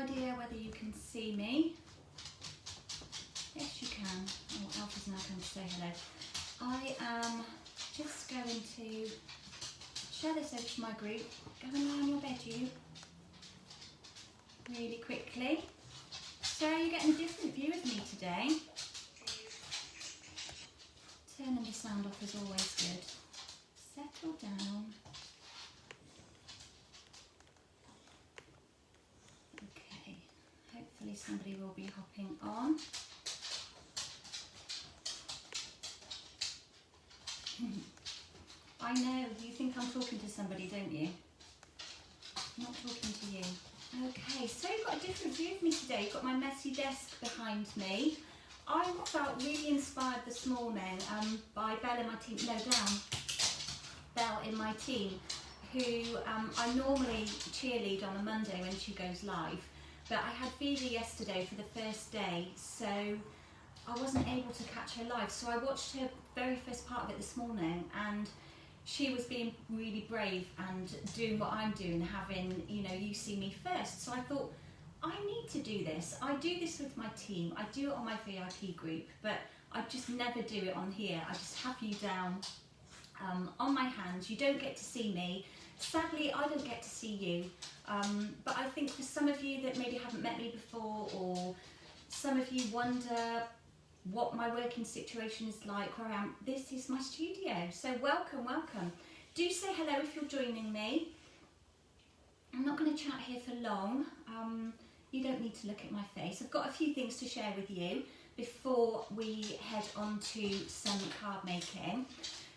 idea whether you can see me. Yes, you can. Oh, Alfie's now come to say hello. I am just going to share this over to my group. Go and lie on your bed, you. Really quickly. So you're getting a different view of me today. Turning the sound off is always good. Settle down. Okay, hopefully somebody will be hopping on. I know, you think I'm talking to somebody, don't you? I'm not talking to you. Okay, so you've got a different view of me today. You've got my messy desk behind me. I felt really inspired this morning by Belle in my team, Belle in my team, who I normally cheerlead on a Monday when she goes live, but I had Viva yesterday for the first day, so I wasn't able to catch her live. So I watched her very first part of it this morning, and she was being really brave and doing what I'm doing, having, you know, you see me first. So I thought, I need to do this. I do this with my team. I do it on my VIP group, but I just never do it on here. I just have you down on my hands. You don't get to see me. Sadly, I don't get to see you. But I think for some of you that maybe haven't met me before, or some of you wonder what my working situation is like, where I am, this is my studio. So welcome, welcome. Do say hello if you're joining me. I'm not going to chat here for long. You don't need to look at my face. I've got a few things to share with you before we head on to some card making.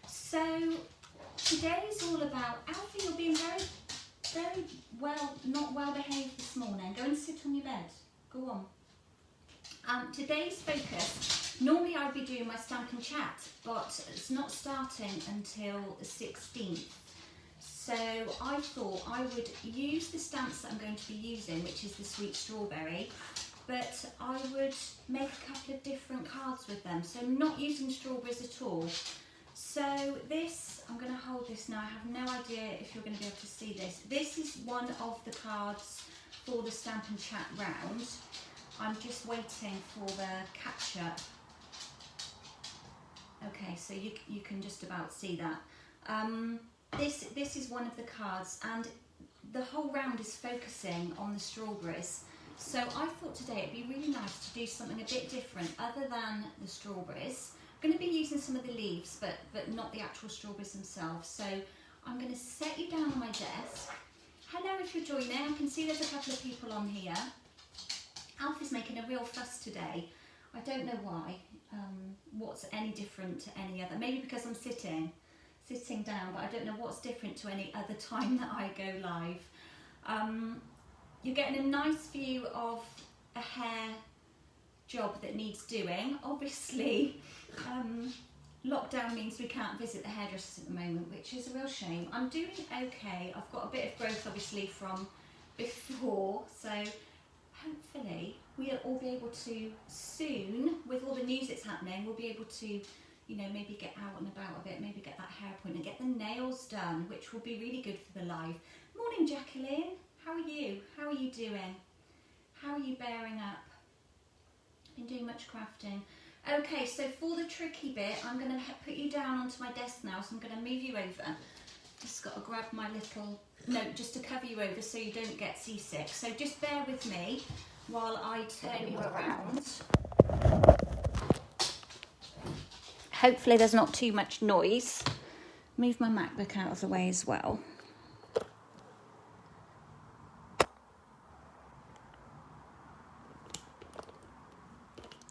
So today is all about, Alfie, you're being very well, not well behaved this morning. Go and sit on your bed. Go on. Today's focus, normally I'd be doing my Stampin' Chat, but it's not starting until the 16th. So I thought I would use the stamps that I'm going to be using, which is the Sweet Strawberry, but I would make a couple of different cards with them. So I'm not using strawberries at all. So this, I'm going to hold this now. I have no idea if you're going to be able to see this. This is one of the cards for the Stampin' Chat round. I'm just waiting for the catch-up. Okay, so you can just about see that. This is one of the cards, and the whole round is focusing on the strawberries. So I thought today it'd be really nice to do something a bit different other than the strawberries. I'm going to be using some of the leaves, but not the actual strawberries themselves. So I'm going to set you down on my desk. Hello if you're joining. I can see there's a couple of people on here. Alfie's making a real fuss today. I don't know why. What's any different to any other? Maybe because I'm sitting down, but I don't know what's different to any other time that I go live. You're getting a nice view of a hair job that needs doing. Obviously, lockdown means we can't visit the hairdressers at the moment, which is a real shame. I'm doing okay. I've got a bit of growth obviously from before, so hopefully we'll all be able to soon, with all the news that's happening, we'll be able to, you know, maybe get out and about a bit, maybe get that hair appointment, get the nails done, which will be really good for the live. Morning, Jacqueline. How are you? How are you doing? How are you bearing up? Been doing much crafting. Okay, so for the tricky bit, I'm going to put you down onto my desk now, so I'm going to move you over. Just got to grab my little note just to cover you over so you don't get seasick. So just bear with me while I turn you around. Hopefully there's not too much noise. Move my MacBook out of the way as well.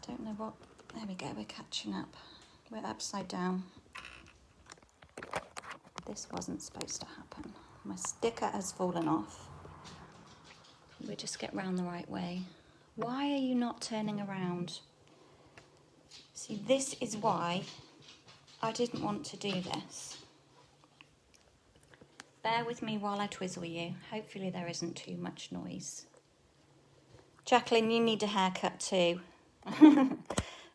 Don't know what, there we go, we're catching up. We're upside down. This wasn't supposed to happen. My sticker has fallen off. We'll just get round the right way. Why are you not turning around? See, this is why I didn't want to do this. Bear with me while I twizzle you. Hopefully there isn't too much noise. Jacqueline, you need a haircut too.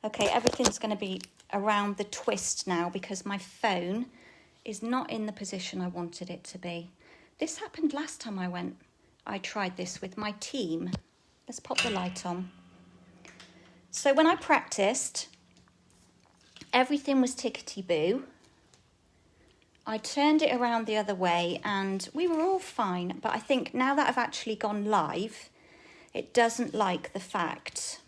Okay, everything's going to be around the twist now because my phone is not in the position I wanted it to be. This happened last time I tried this with my team. Let's pop the light on. So when I practiced, everything was tickety-boo. I turned it around the other way and we were all fine. But I think now that I've actually gone live, it doesn't like the fact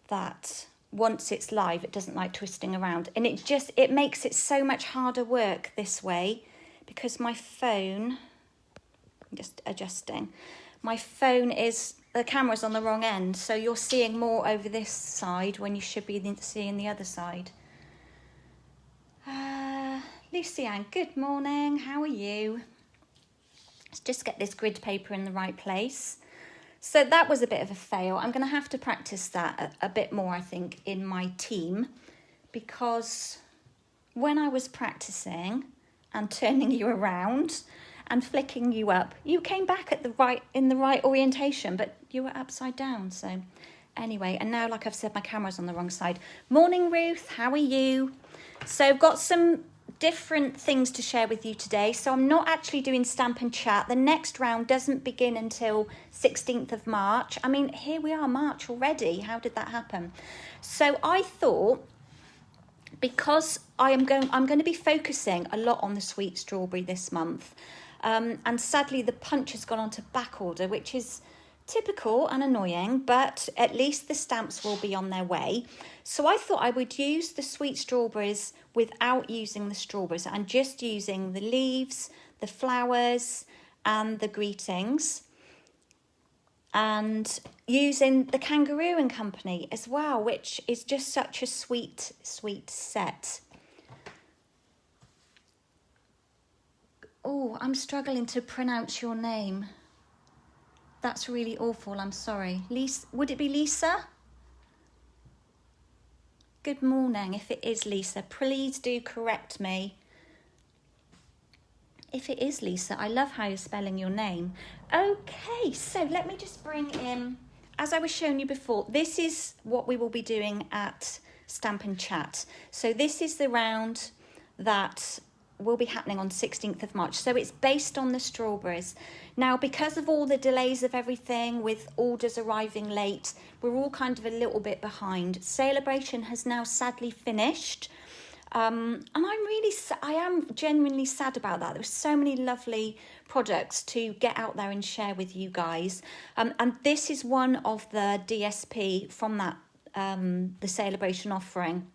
that once it's live, it doesn't like twisting around. And it makes it so much harder work this way because my phone, I'm just adjusting, my phone the camera's on the wrong end. So you're seeing more over this side when you should be seeing the other side. Lucy-Ann, good morning. How are you? Let's just get this grid paper in the right place. So that was a bit of a fail. I'm going to have to practice that a bit more, I think, in my team, because when I was practicing and turning you around and flicking you up, you came back in the right orientation, but you were upside down. So anyway, and now, like I've said, my camera's on the wrong side. Morning, Ruth. How are you? So I've got some different things to share with you today. So I'm not actually doing Stamp and Chat. The next round doesn't begin until 16th of March. I mean, here we are, March already. How did that happen? So I thought, because I'm going to be focusing a lot on the sweet strawberry this month, and sadly the punch has gone on to back order, which is typical and annoying, but at least the stamps will be on their way. So I thought I would use the sweet strawberries without using the strawberries and just using the leaves, the flowers and the greetings, and using the Kangaroo and Company as well, which is just such a sweet, sweet set. Oh, I'm struggling to pronounce your name. That's really awful, I'm sorry. Lisa, would it be Lisa? Good morning. If it is Lisa, please do correct me. If it is Lisa, I love how you're spelling your name. Okay, so let me just bring in, as I was showing you before, this is what we will be doing at Stamp and Chat. So this is the round that will be happening on 16th of March. So it's based on the strawberries. Now, because of all the delays of everything with orders arriving late, we're all kind of a little bit behind. Celebration has now sadly finished. And I am genuinely sad about that. There were so many lovely products to get out there and share with you guys. And this is one of the DSP from that, the Celebration offering.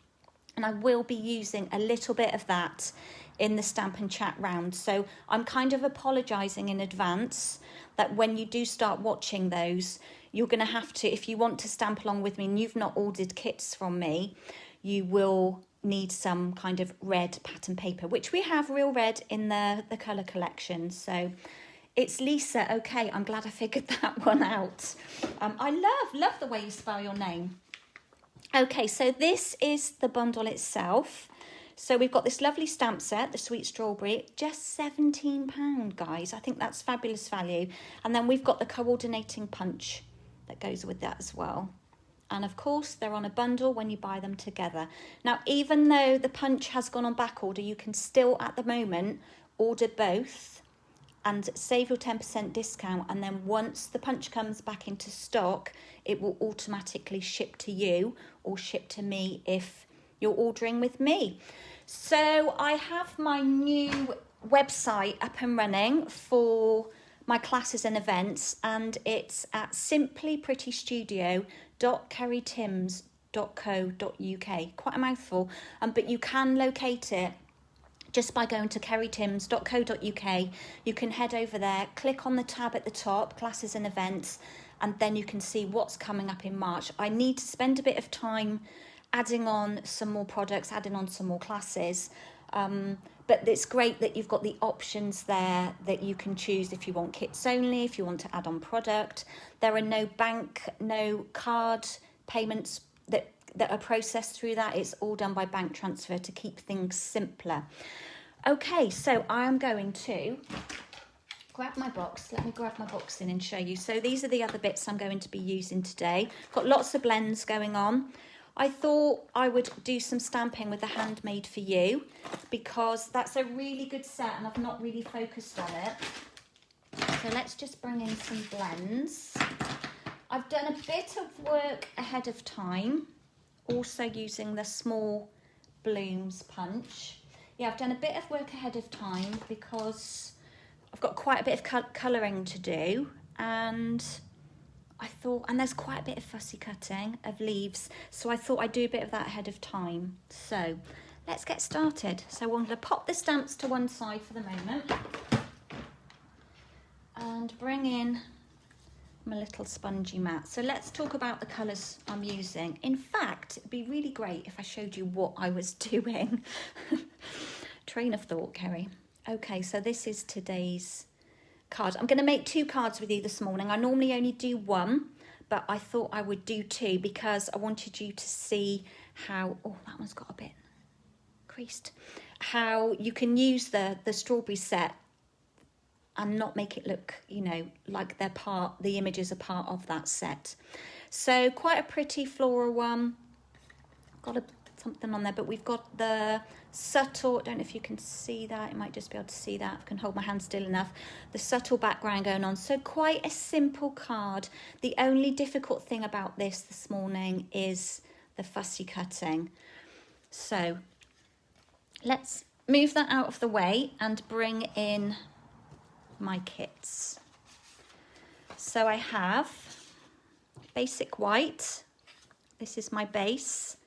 And I will be using a little bit of that in the Stamp and Chat round. So I'm kind of apologising in advance that when you do start watching those, you're going to have to, if you want to stamp along with me and you've not ordered kits from me, you will need some kind of red pattern paper, which we have real red in the colour collection. So it's Lisa. Okay, I'm glad I figured that one out. I love the way you spell your name. Okay, so this is the bundle itself. So we've got this lovely stamp set, the Sweet Strawberry, just £17, guys. I think that's fabulous value. And then we've got the coordinating punch that goes with that as well. And of course, they're on a bundle when you buy them together. Now, even though the punch has gone on back order, you can still, at the moment, order both and save your 10% discount. And then once the punch comes back into stock, it will automatically ship to you or ship to me if you're ordering with me. So I have my new website up and running for my classes and events, and it's at simplyprettystudio.kerrytims.co.uk. Quite a mouthful, but you can locate it just by going to kerrytims.co.uk. You can head over there, click on the tab at the top, classes and events, and then you can see what's coming up in March. I need to spend a bit of time adding on some more products, adding on some more classes. But it's great that you've got the options there that you can choose if you want kits only, if you want to add on product. There are no card payments that are processed through that. It's all done by bank transfer to keep things simpler. Okay, so I am going to grab my box. Let me grab my box in and show you. So these are the other bits I'm going to be using today. Got lots of blends going on. I thought I would do some stamping with the Handmade for You because that's a really good set and I've not really focused on it. So let's just bring in some blends. I've done a bit of work ahead of time, also using the small blooms punch. Yeah, I've done a bit of work ahead of time because I've got quite a bit of colouring to do, and I thought, and there's quite a bit of fussy cutting of leaves, so I thought I'd do a bit of that ahead of time. So let's get started. So I'm going to pop the stamps to one side for the moment and bring in my little spongy mat. So let's talk about the colours I'm using. In fact, it'd be really great if I showed you what I was doing. Train of thought, Kerry. Okay, so this is today's card. I'm going to make 2 cards with you this morning. I normally only do 1, but I thought I would do 2 because I wanted you to see how, oh, that one's got a bit creased, how you can use the strawberry set and not make it look, you know, like they're part, the images are part of that set. So quite a pretty floral one. Got something on there, but we've got the subtle, I don't know if you can see that, you might just be able to see that, I can hold my hand still enough, the subtle background going on. So quite a simple card. The only difficult thing about this morning is the fussy cutting. So let's move that out of the way and bring in my kits. So I have basic white, this is my base,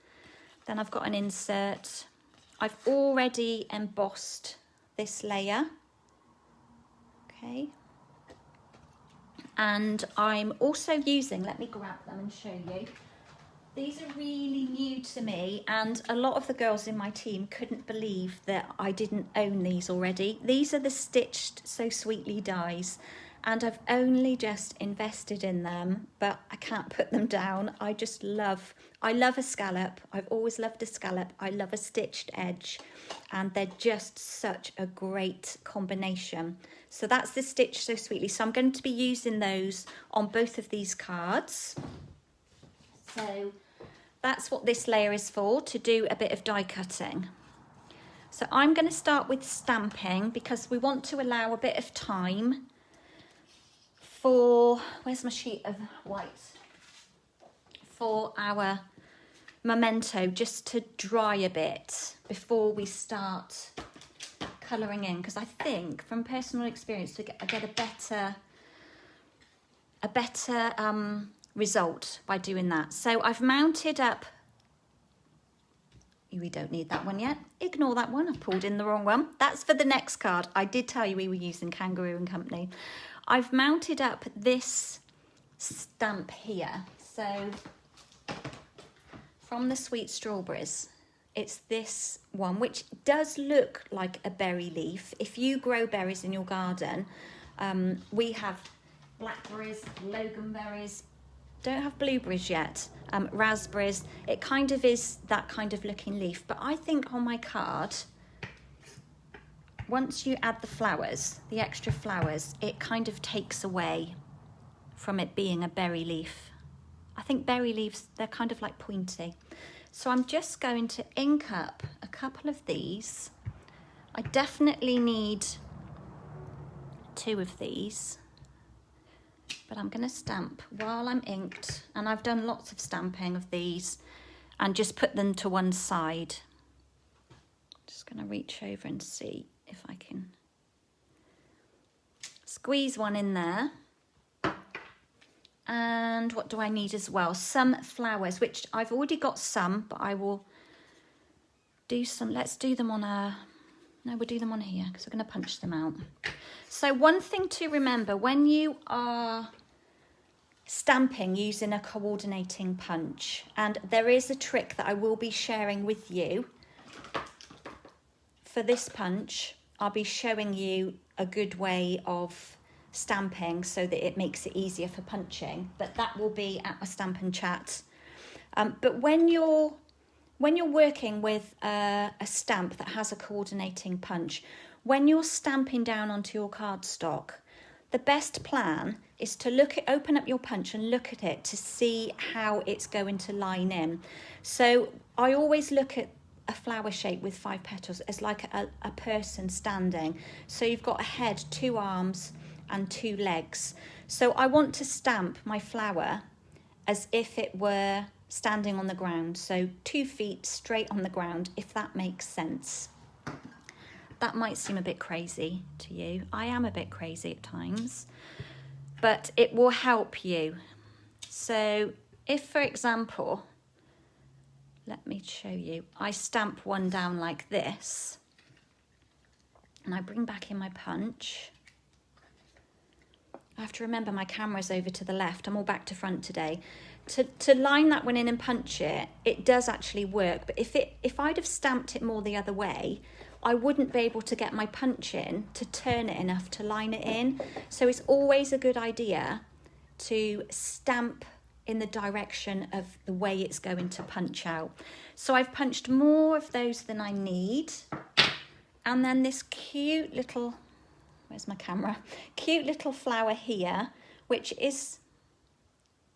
then I've got an insert. I've already embossed this layer, okay, and I'm also using, let me grab them and show you. These are really new to me, and a lot of the girls in my team couldn't believe that I didn't own these already. These are the Stitched So Sweetly dies, and I've only just invested in them, but I can't put them down. I love a scallop. I've always loved a scallop. I love a stitched edge, and they're just such a great combination. So that's the Stitched So Sweetly. So I'm going to be using those on both of these cards. So that's what this layer is for, to do a bit of die cutting. So I'm going to start with stamping because we want to allow a bit of time for, where's my sheet of white, for our memento just to dry a bit before we start colouring in, because I think from personal experience I get a better result by doing that. So I've mounted up, we don't need that one yet, ignore that one, I pulled in the wrong one, that's for the next card. I did tell you we were using Kangaroo and Company. I've mounted up this stamp here, so from the Sweet Strawberries, it's this one, which does look like a berry leaf. If you grow berries in your garden, we have blackberries, loganberries, don't have blueberries yet, raspberries. It kind of is that kind of looking leaf, but I think on my card, once you add the flowers, the extra flowers, it kind of takes away from it being a berry leaf. I think berry leaves, they're kind of like pointy. So I'm just going to ink up a couple of these. I definitely need 2 of these. But I'm going to stamp while I'm inked, and I've done lots of stamping of these and just put them to one side. Just going to reach over and see if I can squeeze one in there. And what do I need as well? Some flowers, which I've already got some, but I will do some. Let's do them on a, no, we'll do them on here because we're going to punch them out. So one thing to remember when you are stamping using a coordinating punch, and there is a trick that I will be sharing with you for this punch, I'll be showing you a good way of stamping so that it makes it easier for punching, but that will be at my Stampin' Chat. But when you're working with a stamp that has a coordinating punch, when you're stamping down onto your cardstock, the best plan is to open up your punch and look at it to see how it's going to line in. So I always look at a flower shape with 5 petals as like a person standing. So you've got a head, 2 arms, and 2 legs. So I want to stamp my flower as if it were standing on the ground. So 2 feet straight on the ground, if that makes sense. That might seem a bit crazy to you. I am a bit crazy at times, but it will help you. So if, for example, let me show you, I stamp one down like this, and I bring back in my punch. I have to remember my camera's over to the left. I'm all back to front today. To line that one in and punch it, it does actually work. But if I'd have stamped it more the other way, I wouldn't be able to get my punch in to turn it enough to line it in. So it's always a good idea to stamp in the direction of the way it's going to punch out. So I've punched more of those than I need. And then this cute little, where's my camera? Cute little flower here, which is,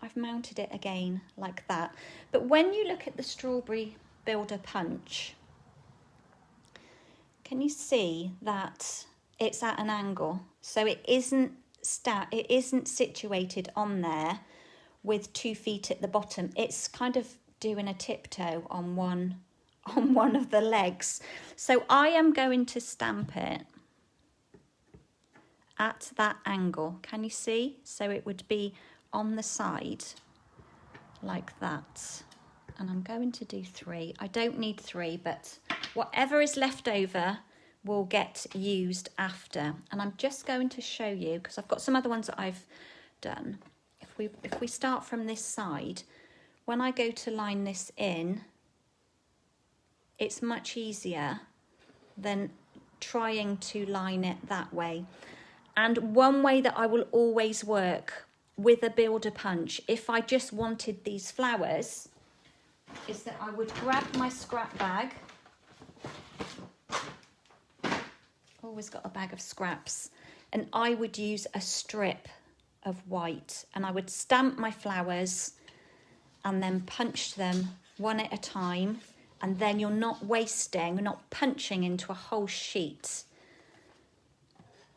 I've mounted it again like that. But when you look at the strawberry builder punch, can you see that it's at an angle? So it isn't situated on there with 2 feet at the bottom. It's kind of doing a tiptoe on one of the legs. So I am going to stamp it at that angle. Can you see? So it would be on the side like that. And I'm going to do 3. I don't need 3, but whatever is left over will get used after. And I'm just going to show you, because I've got some other ones that I've done. If we start from this side, when I go to line this in, it's much easier than trying to line it that way. And one way that I will always work with a builder punch, if I just wanted these flowers, is that I would grab my scrap bag. Always got a bag of scraps. And I would use a strip of white, and I would stamp my flowers and then punch them one at a time. And then you're not wasting, you're not punching into a whole sheet.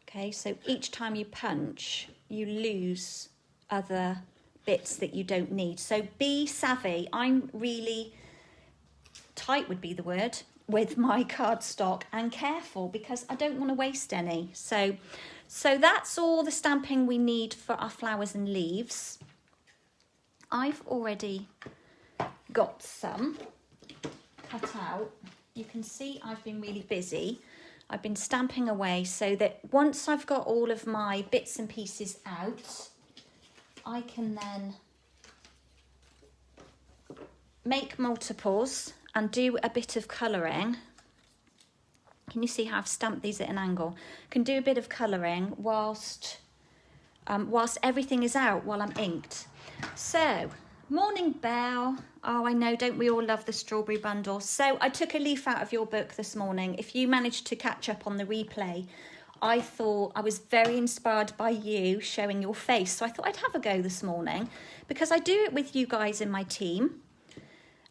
Okay, so each time you punch, you lose other bits that you don't need. So be savvy. I'm really tight would be the word with my cardstock, and careful because I don't want to waste any. So that's all the stamping we need for our flowers and leaves. I've already got some cut out. You can see I've been really busy. I've been stamping away so that once I've got all of my bits and pieces out, I can then make multiples and do a bit of colouring. Can you see how I've stamped these at an angle? Can do a bit of colouring whilst everything is out, while I'm inked. So, morning Belle. Oh, I know, don't we all love the strawberry bundle? So I took a leaf out of your book this morning. If you managed to catch up on the replay, I thought I was very inspired by you showing your face. So I thought I'd have a go this morning because I do it with you guys in my team.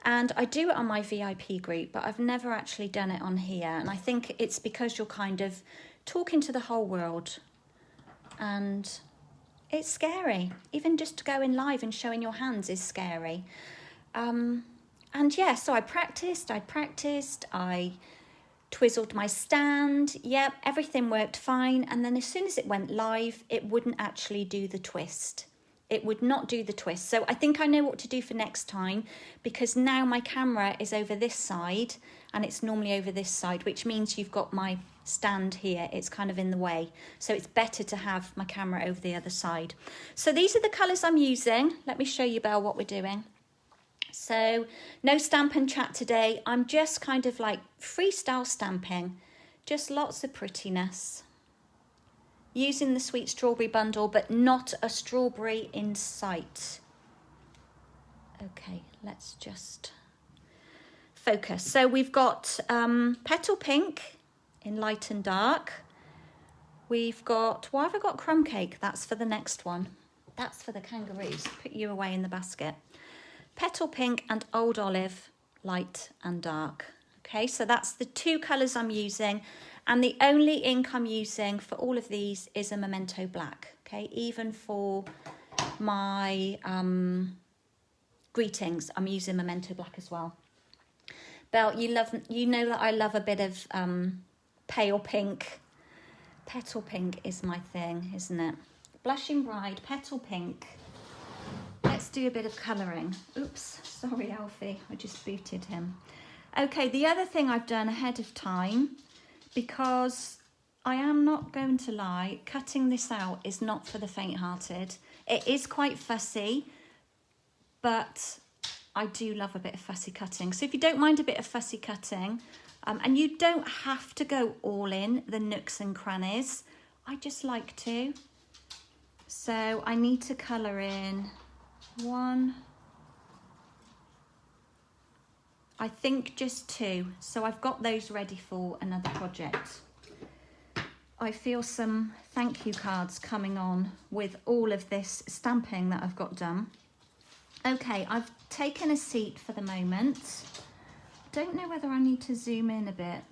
And I do it on my VIP group, but I've never actually done it on here. And I think it's because you're kind of talking to the whole world. And it's scary. Even just going live and showing your hands is scary. And yeah, so I practiced, I twizzled my stand. Yep, everything worked fine. And then as soon as it went live, it wouldn't actually do the twist. It would not do the twist. So I think I know what to do for next time, because now my camera is over this side and it's normally over this side, which means you've got my stand here. It's kind of in the way. So it's better to have my camera over the other side. So these are the colours I'm using. Let me show you, Belle, what we're doing. So no Stampin' Chat today. I'm just kind of like freestyle stamping. Just lots of prettiness. Using the Sweet Strawberry bundle, but not a strawberry in sight. Okay, let's just focus. So we've got Petal Pink in light and dark. We've got, why have I got Crumb Cake? That's for the next one. That's for the kangaroos. Put you away in the basket. Petal Pink and Old Olive, light and dark. Okay, so that's the two colours I'm using. And the only ink I'm using for all of these is a Memento Black, okay? Even for my greetings, I'm using Memento Black as well. Belle, you know that I love a bit of pale pink. Petal Pink is my thing, isn't it? Blushing Bride, Petal Pink. Let's do a bit of colouring. Oops, sorry Alfie, I just booted him. Okay, the other thing I've done ahead of time, because I am not going to lie, cutting this out is not for the faint-hearted. It is quite fussy, but I do love a bit of fussy cutting. So if you don't mind a bit of fussy cutting, and you don't have to go all in the nooks and crannies, I just like to. So I need to colour in one, I think just two. So I've got those ready for another project. I feel some thank you cards coming on with all of this stamping that I've got done. Okay, I've taken a seat for the moment. Don't know whether I need to zoom in a bit,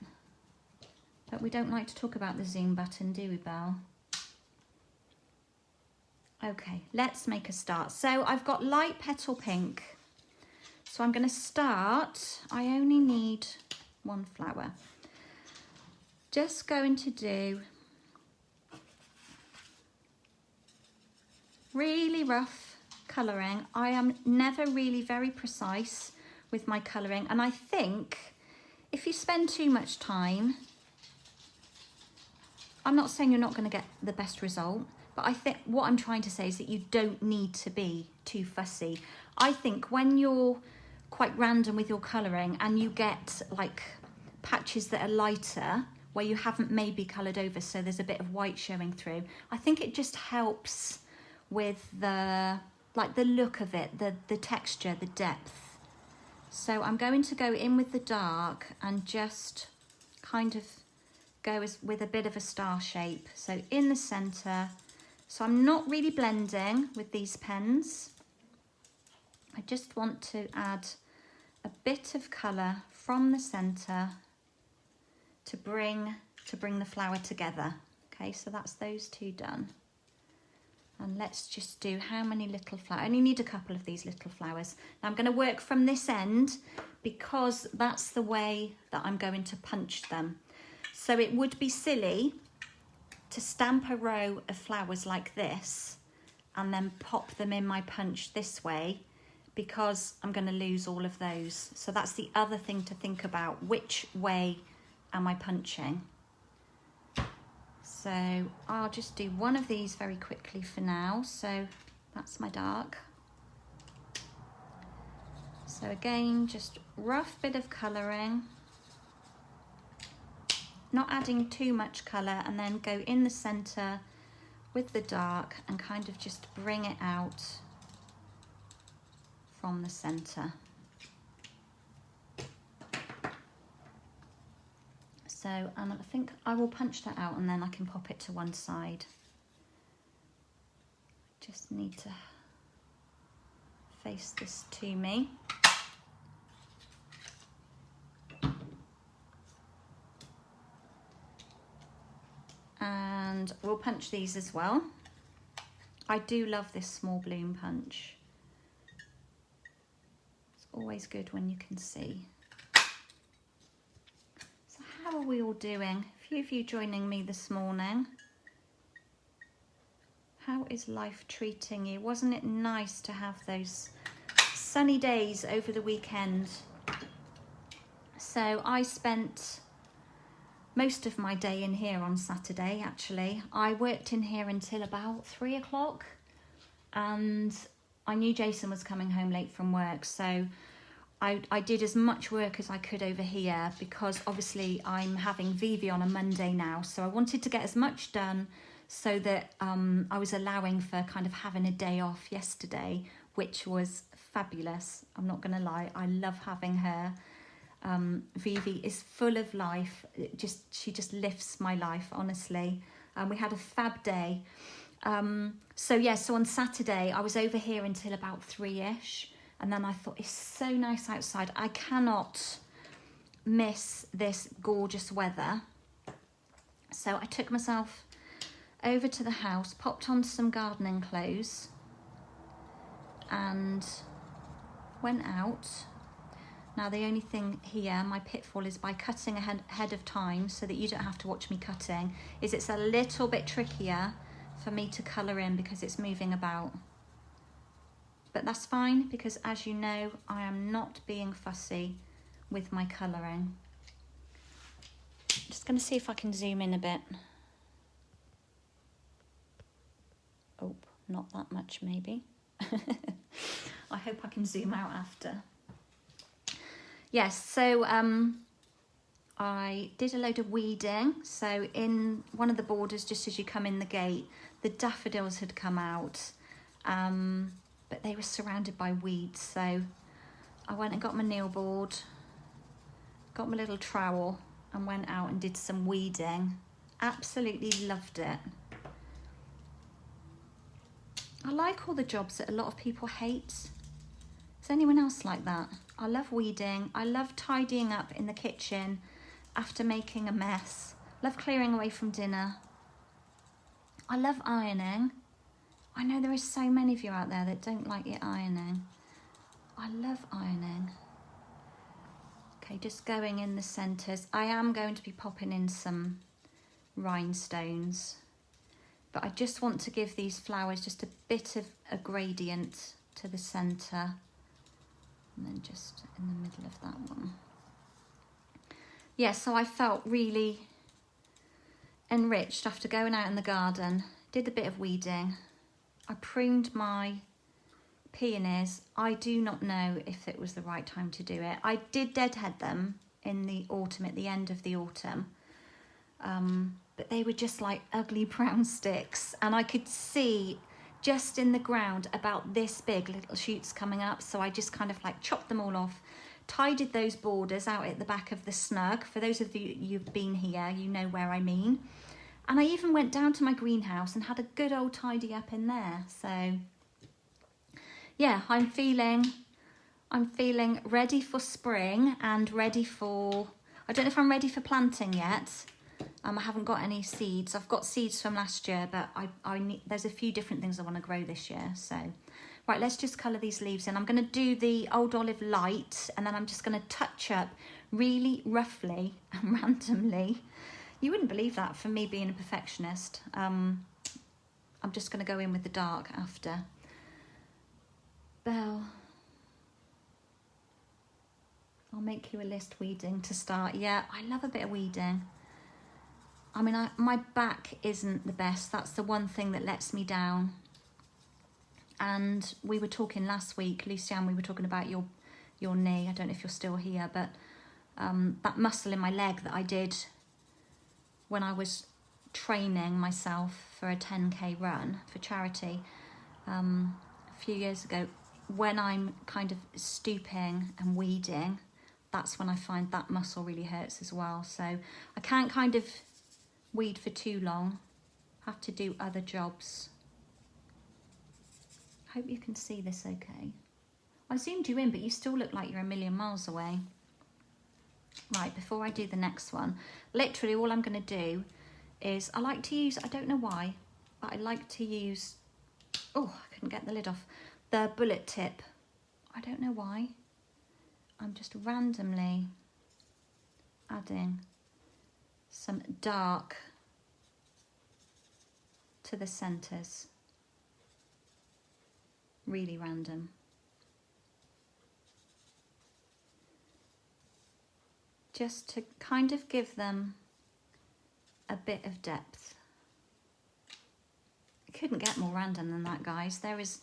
but we don't like to talk about the zoom button, do we, Belle? Okay, let's make a start. So I've got light Petal Pink. So I'm going to start, I only need one flower. Just going to do really rough colouring. I am never really very precise with my colouring, and I think if you spend too much time, I'm not saying you're not going to get the best result, but I think what I'm trying to say is that you don't need to be too fussy. I think when you're quite random with your colouring and you get like patches that are lighter where you haven't maybe coloured over, so there's a bit of white showing through, I think it just helps with the look of it, the texture, the depth. So I'm going to go in with the dark and just kind of go with a bit of a star shape. So in the centre. So I'm not really blending with these pens. I just want to add a bit of colour from the centre to bring the flower together. Okay, so that's those two done. And let's just do how many little flowers? I only need a couple of these little flowers. Now I'm going to work from this end because that's the way that I'm going to punch them. So it would be silly to stamp a row of flowers like this and then pop them in my punch this way, because I'm going to lose all of those. So that's the other thing to think about. Which way am I punching? So I'll just do one of these very quickly for now. So that's my dark. So again, just rough bit of colouring. Not adding too much colour, and then go in the centre with the dark and kind of just bring it out from the centre. So, and I think I will punch that out and then I can pop it to one side. Just need to face this to me. And we'll punch these as well. I do love this small bloom punch. It's always good when you can see. So how are we all doing? A few of you joining me this morning. How is life treating you? Wasn't it nice to have those sunny days over the weekend? So I spent most of my day in here on Saturday, actually. I worked in here until about 3 o'clock, and I knew Jason was coming home late from work, so I did as much work as I could over here, because obviously I'm having Vivi on a Monday now, so I wanted to get as much done so that I was allowing for kind of having a day off yesterday, which was fabulous. I'm not gonna lie, I love having her. Vivi is full of life. She just lifts my life, honestly. We had a fab day. So on Saturday I was over here until about 3ish, and then I thought, it's so nice outside. I cannot miss this gorgeous weather. So I took myself over to the house, popped on some gardening clothes and went out. Now the only thing here, my pitfall is by cutting ahead of time so that you don't have to watch me cutting, is it's a little bit trickier for me to colour in because it's moving about. But that's fine because, as you know, I am not being fussy with my colouring. Just going to see if I can zoom in a bit. Oh, not that much maybe. I hope I can zoom out after. Yes, so I did a load of weeding. So in one of the borders, just as you come in the gate, the daffodils had come out, but they were surrounded by weeds. So I went and got my nail board, got my little trowel and went out and did some weeding. Absolutely loved it. I like all the jobs that a lot of people hate. Is anyone else like that? I love weeding. I love tidying up in the kitchen after making a mess. Love clearing away from dinner. I love ironing. I know there is so many of you out there that don't like your ironing. I love ironing. Okay, just going in the centres. I am going to be popping in some rhinestones, but I just want to give these flowers just a bit of a gradient to the centre. And then just in the middle of that one. Yeah, so I felt really enriched after going out in the garden. Did a bit of weeding. I pruned my peonies. I do not know if it was the right time to do it. I did deadhead them in the autumn, at the end of the autumn. But they were just like ugly brown sticks. And I could see just in the ground about this big little shoots coming up, so I just kind of like chopped them all off, tidied those borders out at the back of the snug. For those of you who've been here, you know where I mean. And I even went down to my greenhouse and had a good old tidy up in there. So yeah, I'm feeling ready for spring and ready for, I don't know if I'm ready for planting yet. I haven't got any seeds. I've got seeds from last year, but I need, there's a few different things I want to grow this year. So, right, let's just colour these leaves in. I'm going to do the Old Olive Light, and then I'm just going to touch up really roughly and randomly. You wouldn't believe that for me being a perfectionist. I'm just going to go in with the dark after. Belle, I'll make you a list weeding to start. Yeah, I love a bit of weeding. I mean, my back isn't the best. That's the one thing that lets me down. And we were talking last week, Lucianne, we were talking about your knee. I don't know if you're still here, but that muscle in my leg that I did when I was training myself for a 10K run for charity a few years ago, when I'm kind of stooping and weeding, that's when I find that muscle really hurts as well. So I can't kind of weed for too long, have to do other jobs. Hope you can see this okay. I zoomed you in, but you still look like you're a million miles away. Right, before I do the next one, literally all I'm going to do is, I like to use, I don't know why, but I like to use, oh, I couldn't get the lid off, the bullet tip. I don't know why. I'm just randomly adding some dark to the centres. Really random. Just to kind of give them a bit of depth. I couldn't get more random than that, guys. There is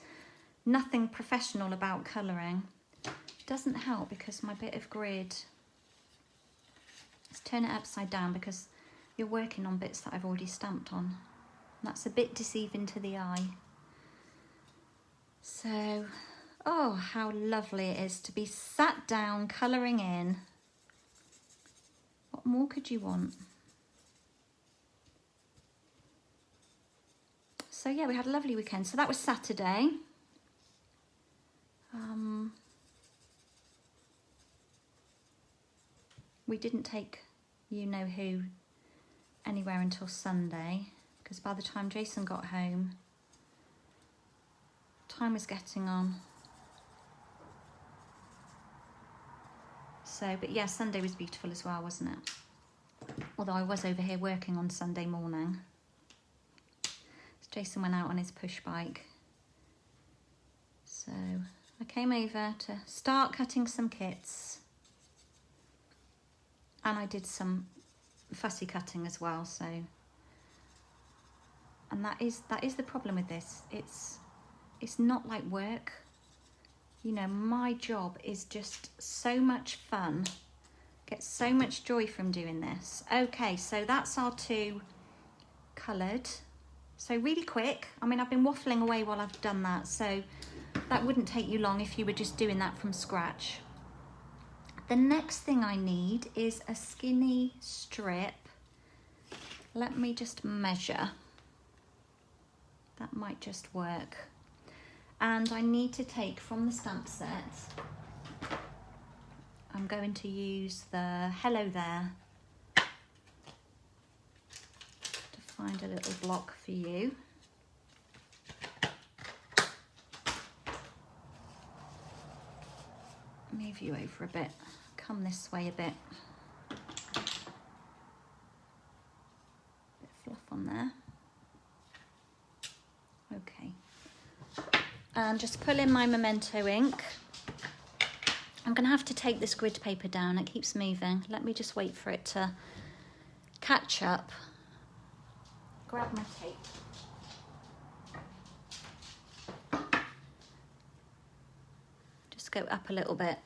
nothing professional about colouring. Doesn't help because my bit of grid, let's turn it upside down because you're working on bits that I've already stamped on. That's a bit deceiving to the eye. So, oh, how lovely it is to be sat down colouring in. What more could you want? So yeah, we had a lovely weekend. So that was Saturday. We didn't take you know who anywhere until Sunday, because by the time Jason got home, time was getting on. So, but yeah, Sunday was beautiful as well, wasn't it? Although I was over here working on Sunday morning. So Jason went out on his push bike. So I came over to start cutting some kits. And I did some fussy cutting as well, so. And that is the problem with this. It's not like work. You know, my job is just so much fun. Get so much joy from doing this. Okay, so that's our two coloured. So really quick. I mean, I've been waffling away while I've done that, so that wouldn't take you long if you were just doing that from scratch. The next thing I need is a skinny strip. Let me just measure. That might just work. And I need to take from the stamp set, I'm going to use the Hello There to find a little block for you. Move you over a bit, come this way a bit. Bit of fluff on there. Okay. And just pull in my Memento ink. I'm going to have to take this grid paper down. It keeps moving. Let me just wait for it to catch up. Grab my tape. Just go up a little bit.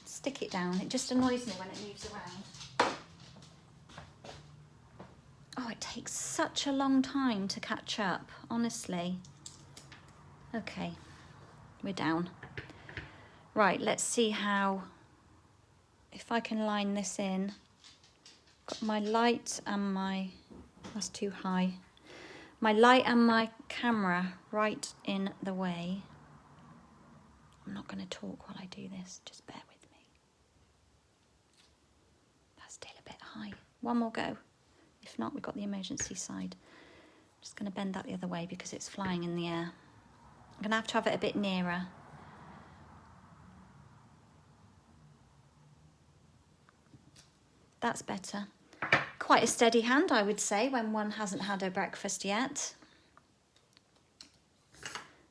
Stick it down. It just annoys me when it moves around. Oh, it takes such a long time to catch up, honestly. Okay, we're down. Right, let's see if I can line this in. Got my light and that's too high. My light and my camera right in the way. I'm not going to talk while I do this, just bear with me. That's still a bit high. One more go. If not, we've got the emergency side. I'm just going to bend that the other way because it's flying in the air. I'm going to have it a bit nearer. That's better. Quite a steady hand, I would say, when one hasn't had a breakfast yet.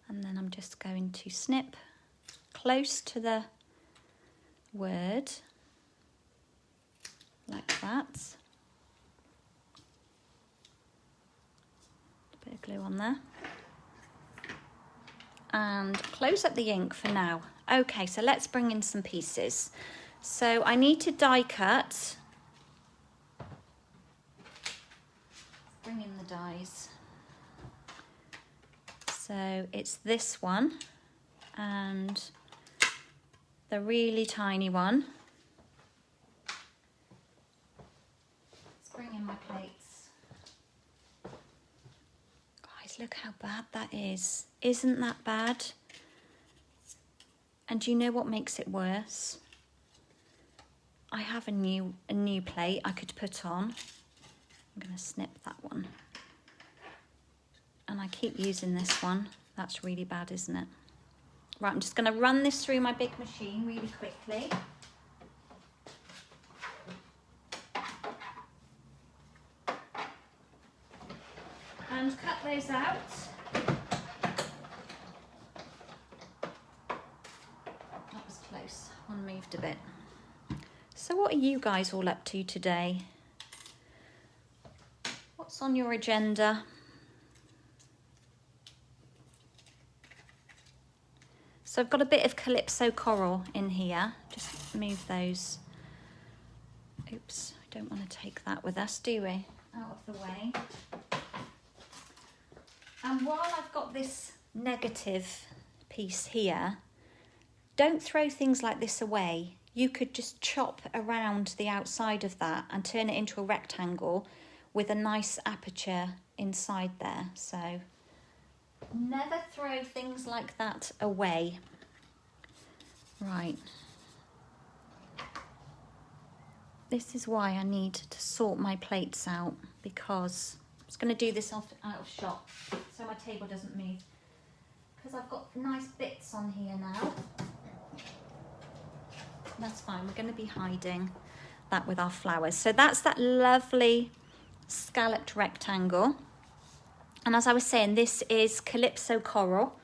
And then I'm just going to snip close to the word, like that. A bit of glue on there. And close up the ink for now. Okay, so let's bring in some pieces. So I need to die cut. Bring in the dies. So it's this one and the really tiny one. Let's bring in my plates. Guys, look how bad that is. Isn't that bad? And do you know what makes it worse? I have a new plate I could put on. I'm going to snip that one. And I keep using this one. That's really bad, isn't it? Right, I'm just going to run this through my big machine really quickly. And cut those out. That was close. One moved a bit. So what are you guys all up to today? What's on your agenda? So I've got a bit of Calypso coral in here. Just move those. Oops, I don't want to take that with us, do we? Out of the way. And while I've got this negative piece here, don't throw things like this away. You could just chop around the outside of that and turn it into a rectangle with a nice aperture inside there. So never throw things like that away. Right. This is why I need to sort my plates out, because I'm just going to do this out of shot so my table doesn't move. Because I've got nice bits on here now. That's fine, we're going to be hiding that with our flowers. So that's that lovely scalloped rectangle. And as I was saying, this is Calypso Coral.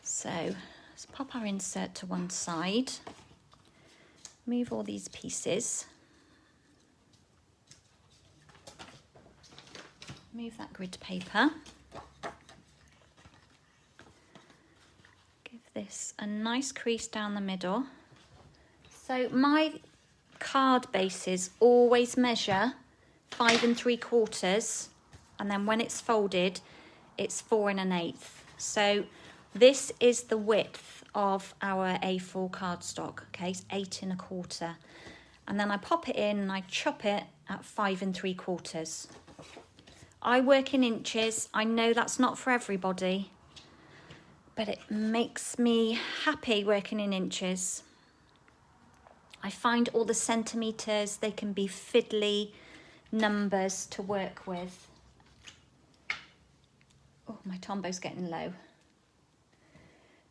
So let's pop our insert to one side. Move all these pieces. Move that grid paper. Give this a nice crease down the middle. So my card bases always measure 5 3/4, and then when it's folded, it's 4 1/8. So this is the width of our A4 cardstock, okay, it's 8 1/4. And then I pop it in and I chop it at 5 3/4. I work in inches. I know that's not for everybody, but it makes me happy working in inches. I find all the centimetres, they can be fiddly numbers to work with. Oh, my Tombo's getting low.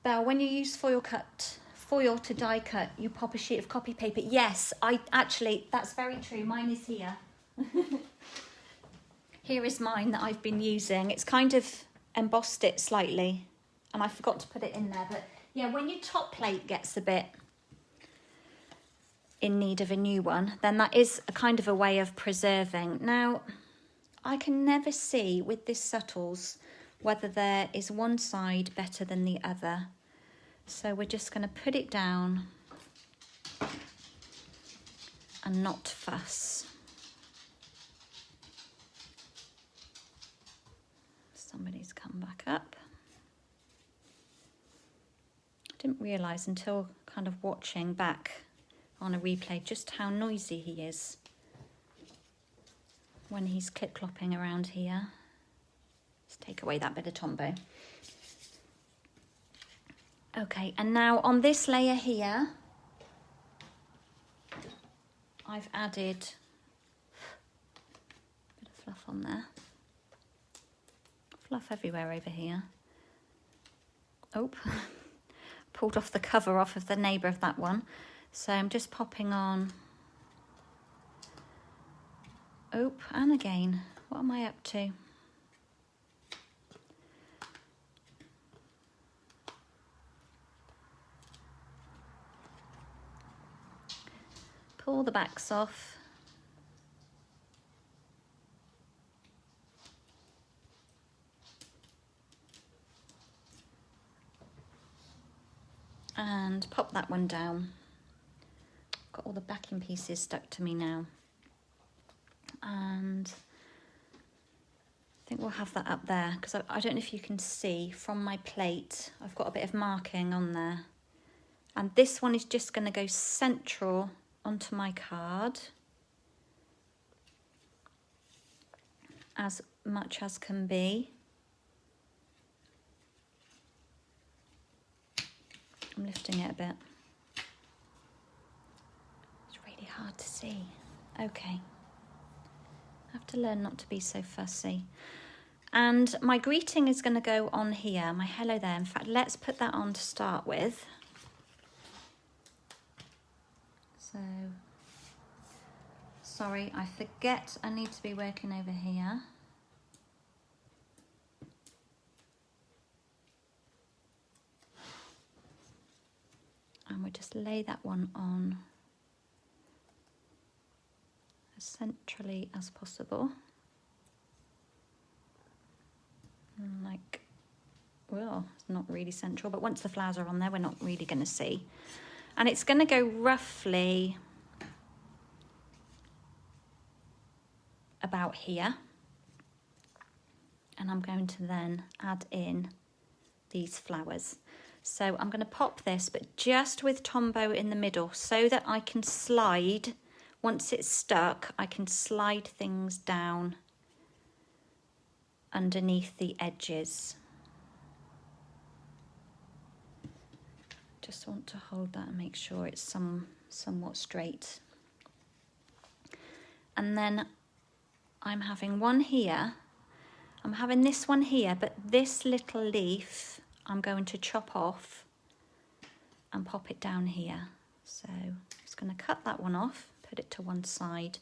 Belle, when you use foil to die cut, you pop a sheet of copy paper. Yes, that's very true. Mine is here. Here is mine that I've been using. It's kind of embossed it slightly, and I forgot to put it in there. But yeah, when your top plate gets a bit in need of a new one, then that is a kind of a way of preserving. Now, I can never see with this Subtles whether there is one side better than the other. So we're just going to put it down and not fuss. Somebody's come back up. I didn't realise until kind of watching back on a replay just how noisy he is when he's clip-clopping around here. Let's take away that bit of Tombow. Okay, and now on this layer here, I've added a bit of fluff on there. Fluff everywhere over here. Oh, pulled off the cover off of the neighbour of that one. So I'm just popping on. Oh, and again, what am I up to? Pull the backs off. And pop that one down. Got all the backing pieces stuck to me now. And I think we'll have that up there, because I don't know if you can see from my plate, I've got a bit of marking on there. And this one is just going to go central onto my card, as much as can be. I'm lifting it a bit. It's really hard to see. Okay. I have to learn not to be so fussy. And my greeting is going to go on here, my hello there. In fact, let's put that on to start with. So, sorry, I forget I need to be working over here. And we'll just lay that one on as centrally as possible. Like, well, it's not really central, but once the flowers are on there, we're not really going to see. And it's going to go roughly about here. And I'm going to then add in these flowers. So I'm going to pop this, but just with Tombow in the middle, so that I can slide, once it's stuck, I can slide things down underneath the edges. Just want to hold that and make sure it's somewhat straight. and then I'm having one here. I'm having this one here, but this little leaf I'm going to chop off and pop it down here. So I'm just going to cut that one off, put it to one side,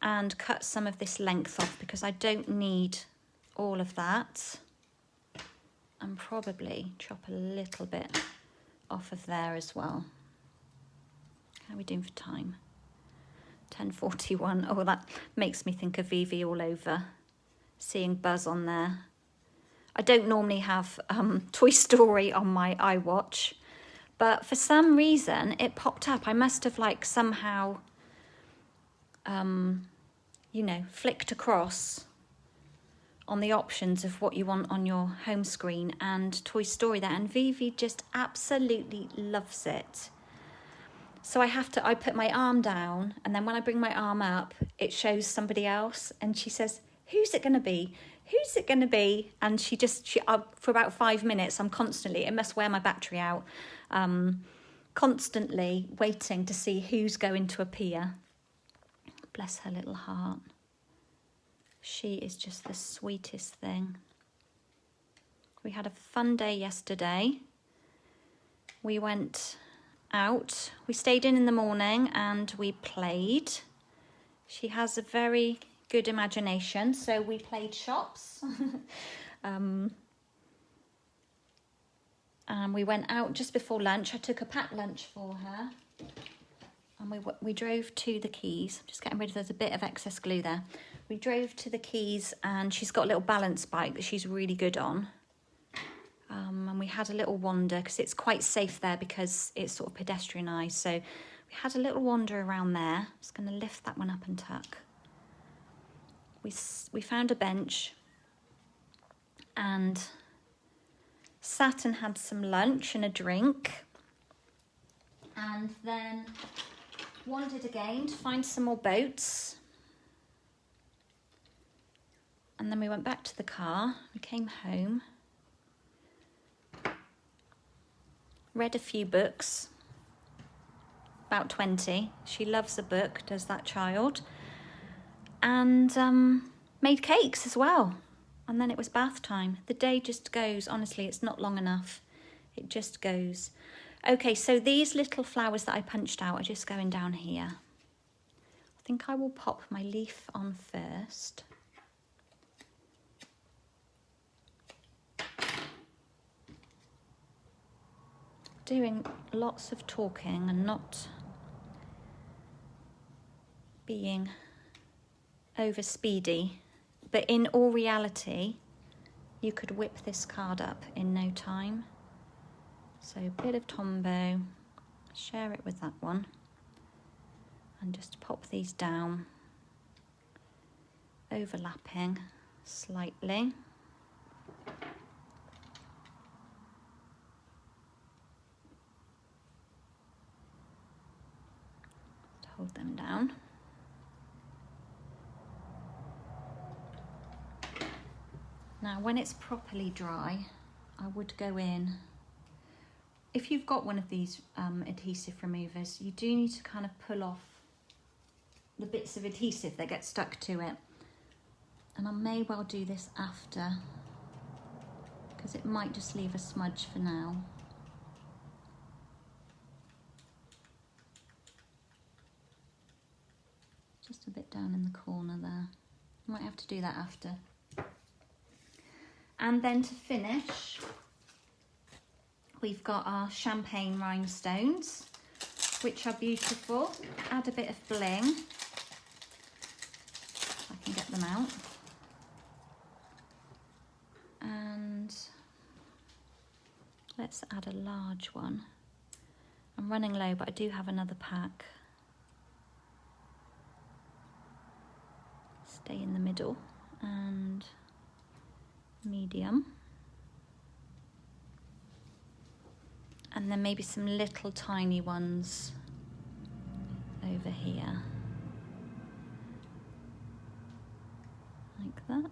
and cut some of this length off because I don't need all of that. And probably chop a little bit off of there as well. How are we doing for time? 10:41. Oh, that makes me think of Vivi all over. Seeing Buzz on there. I don't normally have Toy Story on my iWatch, but for some reason it popped up. I must have like somehow, you know, flicked across on the options of what you want on your home screen and Toy Story there, and Vivi just absolutely loves it. So I put my arm down, and then when I bring my arm up, it shows somebody else, and she says, "Who's it going to be? Who's it going to be?" And she for about 5 minutes, I'm constantly, it must wear my battery out, constantly waiting to see who's going to appear. Bless her little heart. She is just the sweetest thing. We had a fun day yesterday. We went out. We stayed in the morning and we played. She has a very good imagination, so we played shops. And we went out just before lunch. I took a packed lunch for her, and we drove to the quays. I'm just getting rid of, there's a bit of excess glue there. We drove to the quays, and she's got a little balance bike that she's really good on. And we had a little wander because it's quite safe there because it's sort of pedestrianised. So we had a little wander around there. I'm just going to lift that one up and tuck. We found a bench and sat and had some lunch and a drink, and then wandered again to find some more boats. And then we went back to the car. We came home, read a few books, about 20. She loves a book, does that child. And made cakes as well. And then it was bath time. The day just goes, honestly, it's not long enough. It just goes. Okay, so these little flowers that I punched out are just going down here. I think I will pop my leaf on first. Doing lots of talking and not being over speedy, but in all reality you could whip this card up in no time. So a bit of Tombow, share it with that one, and just pop these down, overlapping slightly. Hold them down. Now when it's properly dry, I would go in. If you've got one of these adhesive removers, you do need to kind of pull off the bits of adhesive that get stuck to it. And I may well do this after, because it might just leave a smudge for now. Just a bit down in the corner there. Might have to do that after. And then to finish, we've got our champagne rhinestones, which are beautiful. Add a bit of bling, if I can get them out. And let's add a large one. I'm running low, but I do have another pack. Stay in the middle and medium. And then maybe some little tiny ones over here. Like that.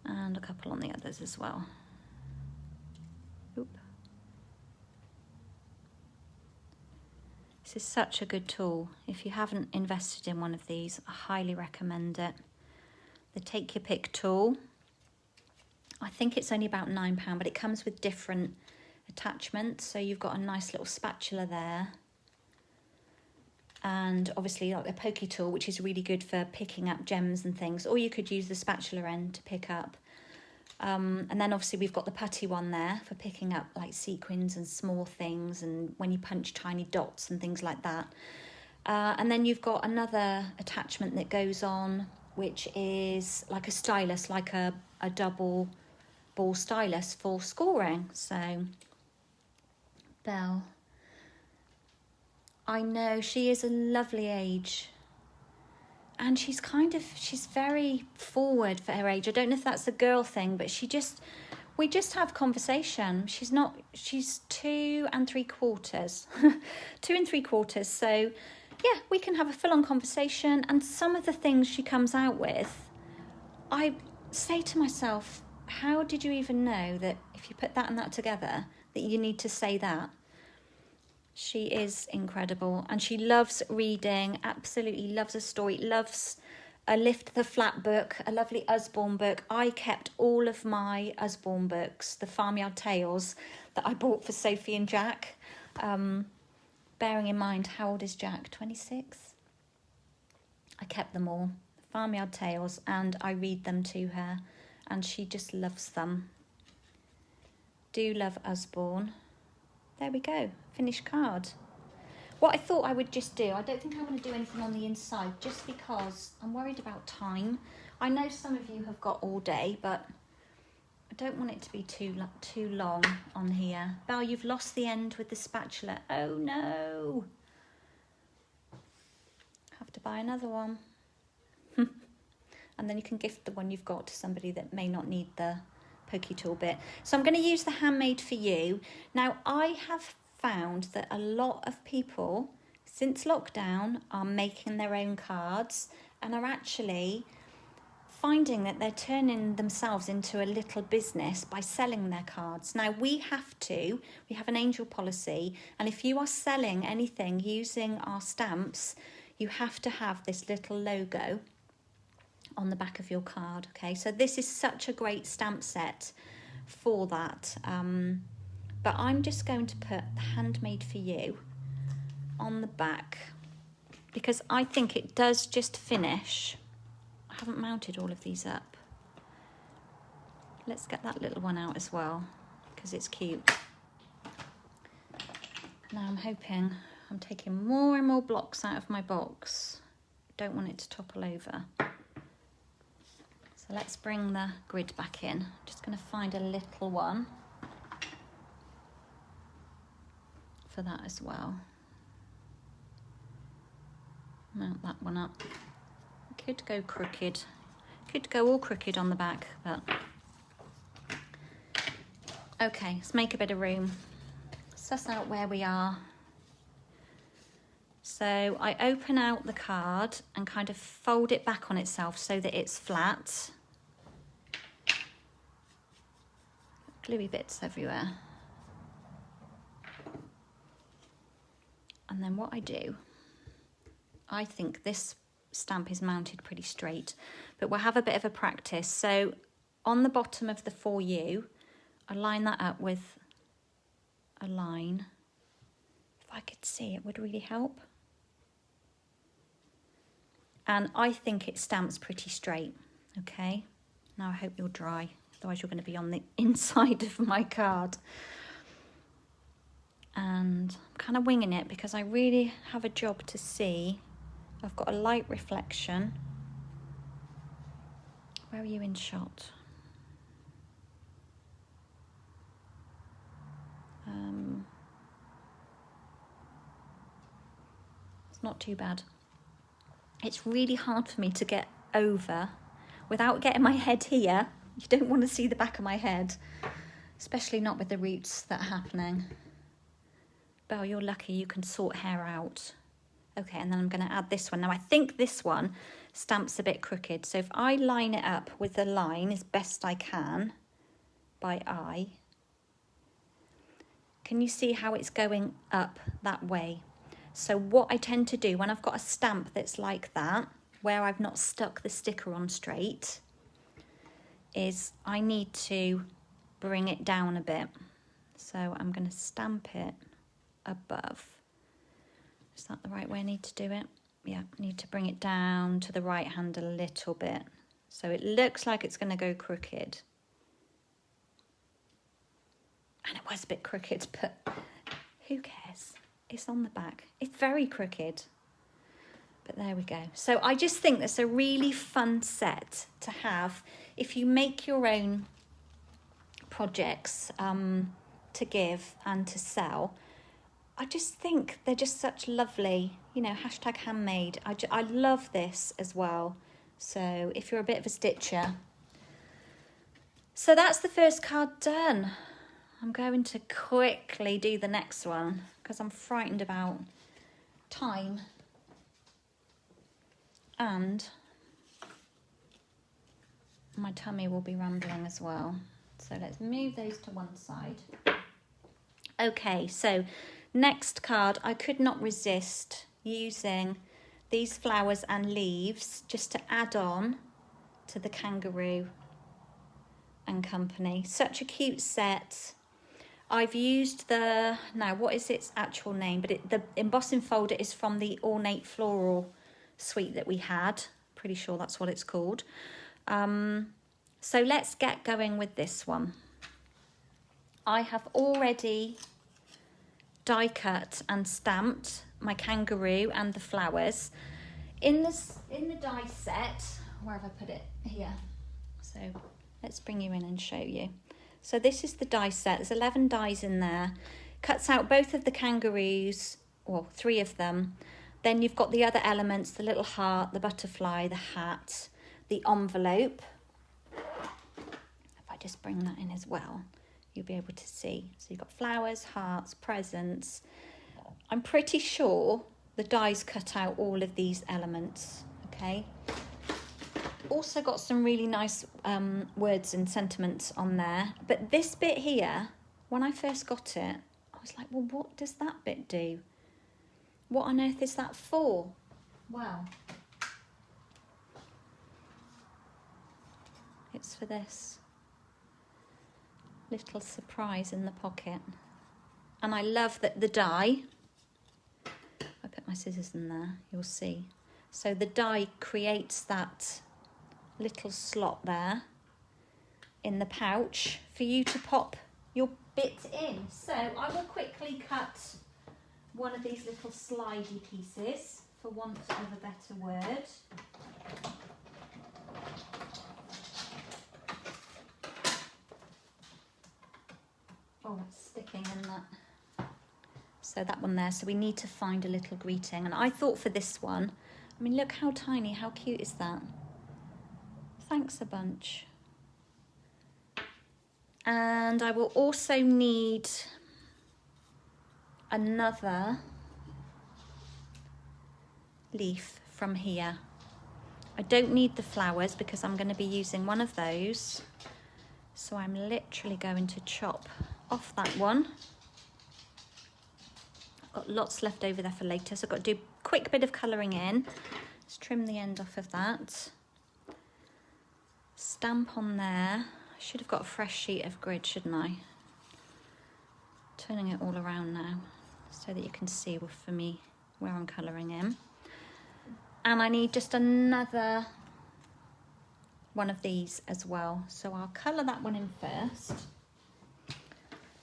And a couple on the others as well. Oop. This is such a good tool. If you haven't invested in one of these, I highly recommend it. The Take Your Pick tool. I think it's only about £9, but it comes with different attachments. So you've got a nice little spatula there. And obviously like the pokey tool, which is really good for picking up gems and things. Or you could use the spatula end to pick up. And then obviously we've got the putty one there for picking up like sequins and small things and when you punch tiny dots and things like that. And then you've got another attachment that goes on, which is like a stylus, like a double ball stylus for scoring. So Belle, I know she is a lovely age. And she's very forward for her age. I don't know if that's a girl thing, but we just have conversation. She's 2 3/4. 2 3/4. So yeah, we can have a full-on conversation. And some of the things she comes out with, I say to myself, how did you even know that if you put that and that together, that you need to say that? She is incredible, and she loves reading, absolutely loves a story, loves a Lift the Flat book, a lovely Usborne book. I kept all of my Usborne books, the Farmyard Tales that I bought for Sophie and Jack. Bearing in mind, how old is Jack? 26? I kept them all, the Farmyard Tales, and I read them to her, and she just loves them. Do love Usborne. There we go, finished card. What I thought I would just do, I don't think I want to do anything on the inside just because I'm worried about time. I know some of you have got all day, but I don't want it to be too long on here. Belle, you've lost the end with the spatula. Oh no. Have to buy another one. And then you can gift the one you've got to somebody that may not need the pokey tool bit. So I'm going to use the Handmade for You. Now, I have found that a lot of people since lockdown are making their own cards and are actually finding that they're turning themselves into a little business by selling their cards. Now, we have an angel policy, and if you are selling anything using our stamps, you have to have this little logo on the back of your card. Okay, so this is such a great stamp set for that, but I'm just going to put the Handmade for You on the back because I think it does just finish. I haven't mounted all of these up. Let's get that little one out as well because it's cute. Now I'm taking more and more blocks out of my box. Don't want it to topple over. So let's bring the grid back in. I'm just going to find a little one for that as well. Mount that one up. Could go crooked. Could go all crooked on the back, but... Okay, let's make a bit of room. Suss out where we are. So I open out the card and kind of fold it back on itself so that it's flat. Gluey bits everywhere. And then what I do, I think this stamp is mounted pretty straight, but we'll have a bit of a practice. So on the bottom of the For You, I line that up with a line. If I could see, it would really help. And I think it stamps pretty straight, okay? Now I hope you're dry, otherwise you're going to be on the inside of my card. And I'm kind of winging it because I really have a job to see. I've got a light reflection. Where are you in shot? It's not too bad. It's really hard for me to get over without getting my head here. You don't want to see the back of my head, especially not with the roots that are happening. Belle, you're lucky you can sort hair out. Okay, and then I'm going to add this one. Now, I think this one stamps a bit crooked. So if I line it up with the line as best I can by eye, can you see how it's going up that way? So what I tend to do when I've got a stamp that's like that, where I've not stuck the sticker on straight, is I need to bring it down a bit. So I'm going to stamp it above. Is that the right way I need to do it? Yeah, I need to bring it down to the right hand a little bit. So it looks like it's going to go crooked. And it was a bit crooked, but who cares? It's on the back. It's very crooked. But there we go. So I just think that's a really fun set to have if you make your own projects to give and to sell. I just think they're just such lovely, you know, hashtag handmade. I love this as well. So if you're a bit of a stitcher. So that's the first card done. I'm going to quickly do the next one because I'm frightened about time. And my tummy will be rumbling as well. So let's move those to one side. Okay, so next card, I could not resist using these flowers and leaves just to add on to the Kangaroo and Company. Such a cute set. I've used the, now what is its actual name? But the embossing folder is from the Ornate Floral suite that we had. Pretty sure that's what it's called. So let's get going with this one. I have already die cut and stamped my Kangaroo and the flowers. In the die set, where have I put it? Here. So let's bring you in and show you. So this is the die set. There's 11 dies in there. Cuts out both of the kangaroos, or 3 of them. Then you've got the other elements, the little heart, the butterfly, the hat, the envelope. If I just bring that in as well, you'll be able to see. So you've got flowers, hearts, presents. I'm pretty sure the dies cut out all of these elements, okay? Also got some really nice words and sentiments on there. But this bit here, when I first got it, I was like, well, what does that bit do? What on earth is that for? Well, it's for this little surprise in the pocket. And I love that the die, I put my scissors in there, you'll see. So the die creates that little slot there in the pouch for you to pop your bit in. So I will quickly cut one of these little slidey pieces, for want of a better word. Oh, it's sticking in that. So that one there. So we need to find a little greeting. And I thought for this one, I mean, look how tiny, how cute is that? Thanks a bunch. And I will also need another leaf from here. I don't need the flowers because I'm going to be using one of those. So I'm literally going to chop off that one. I've got lots left over there for later, so I've got to do a quick bit of colouring in. Let's trim the end off of that. Stamp on there. I should have got a fresh sheet of grid, shouldn't I? Turning it all around now so that you can see for me where I'm colouring in. And I need just another one of these as well. So I'll colour that one in first.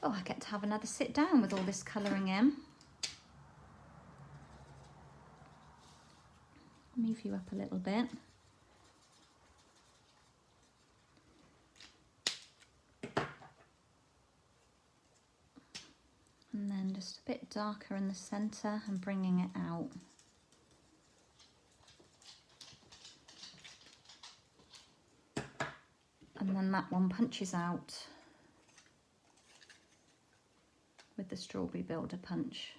Oh, I get to have another sit down with all this colouring in. Move you up a little bit. And then just a bit darker in the centre and bringing it out. And then that one punches out with the Strawberry Builder punch.